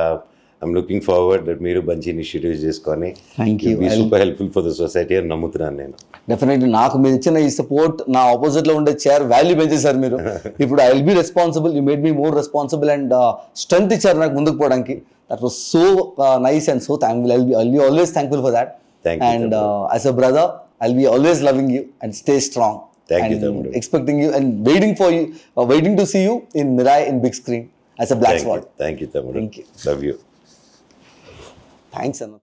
I'm looking forward that మీరు మంచి ఇనిషియేటివ్స్ చేసుకొని Thank you. be super helpful for the society అని నమ్ముతున్నాను నేను. Definitely నాకు మీరు ఇచ్చిన ఈ సపోర్ట్, నా ఆపోజిట్ లో ఉండే చైర్ వాల్యూ పెంచేశారు మీరు. ఇప్పుడు I will be responsible, you made me more responsible and strength ఇచ్చారు నాకు ముందుకు పోవడానికి. That was so nice and so thankful. I be always thankful for that. Thank you, and as a brother I will be always loving you and stay strong. Thank you, Tamudu. Expecting you and waiting for you, waiting to see you in Mirai in big screen as a Black Sword. Thank you, Tamudu. Thank you. Love you. Thanks, Anna.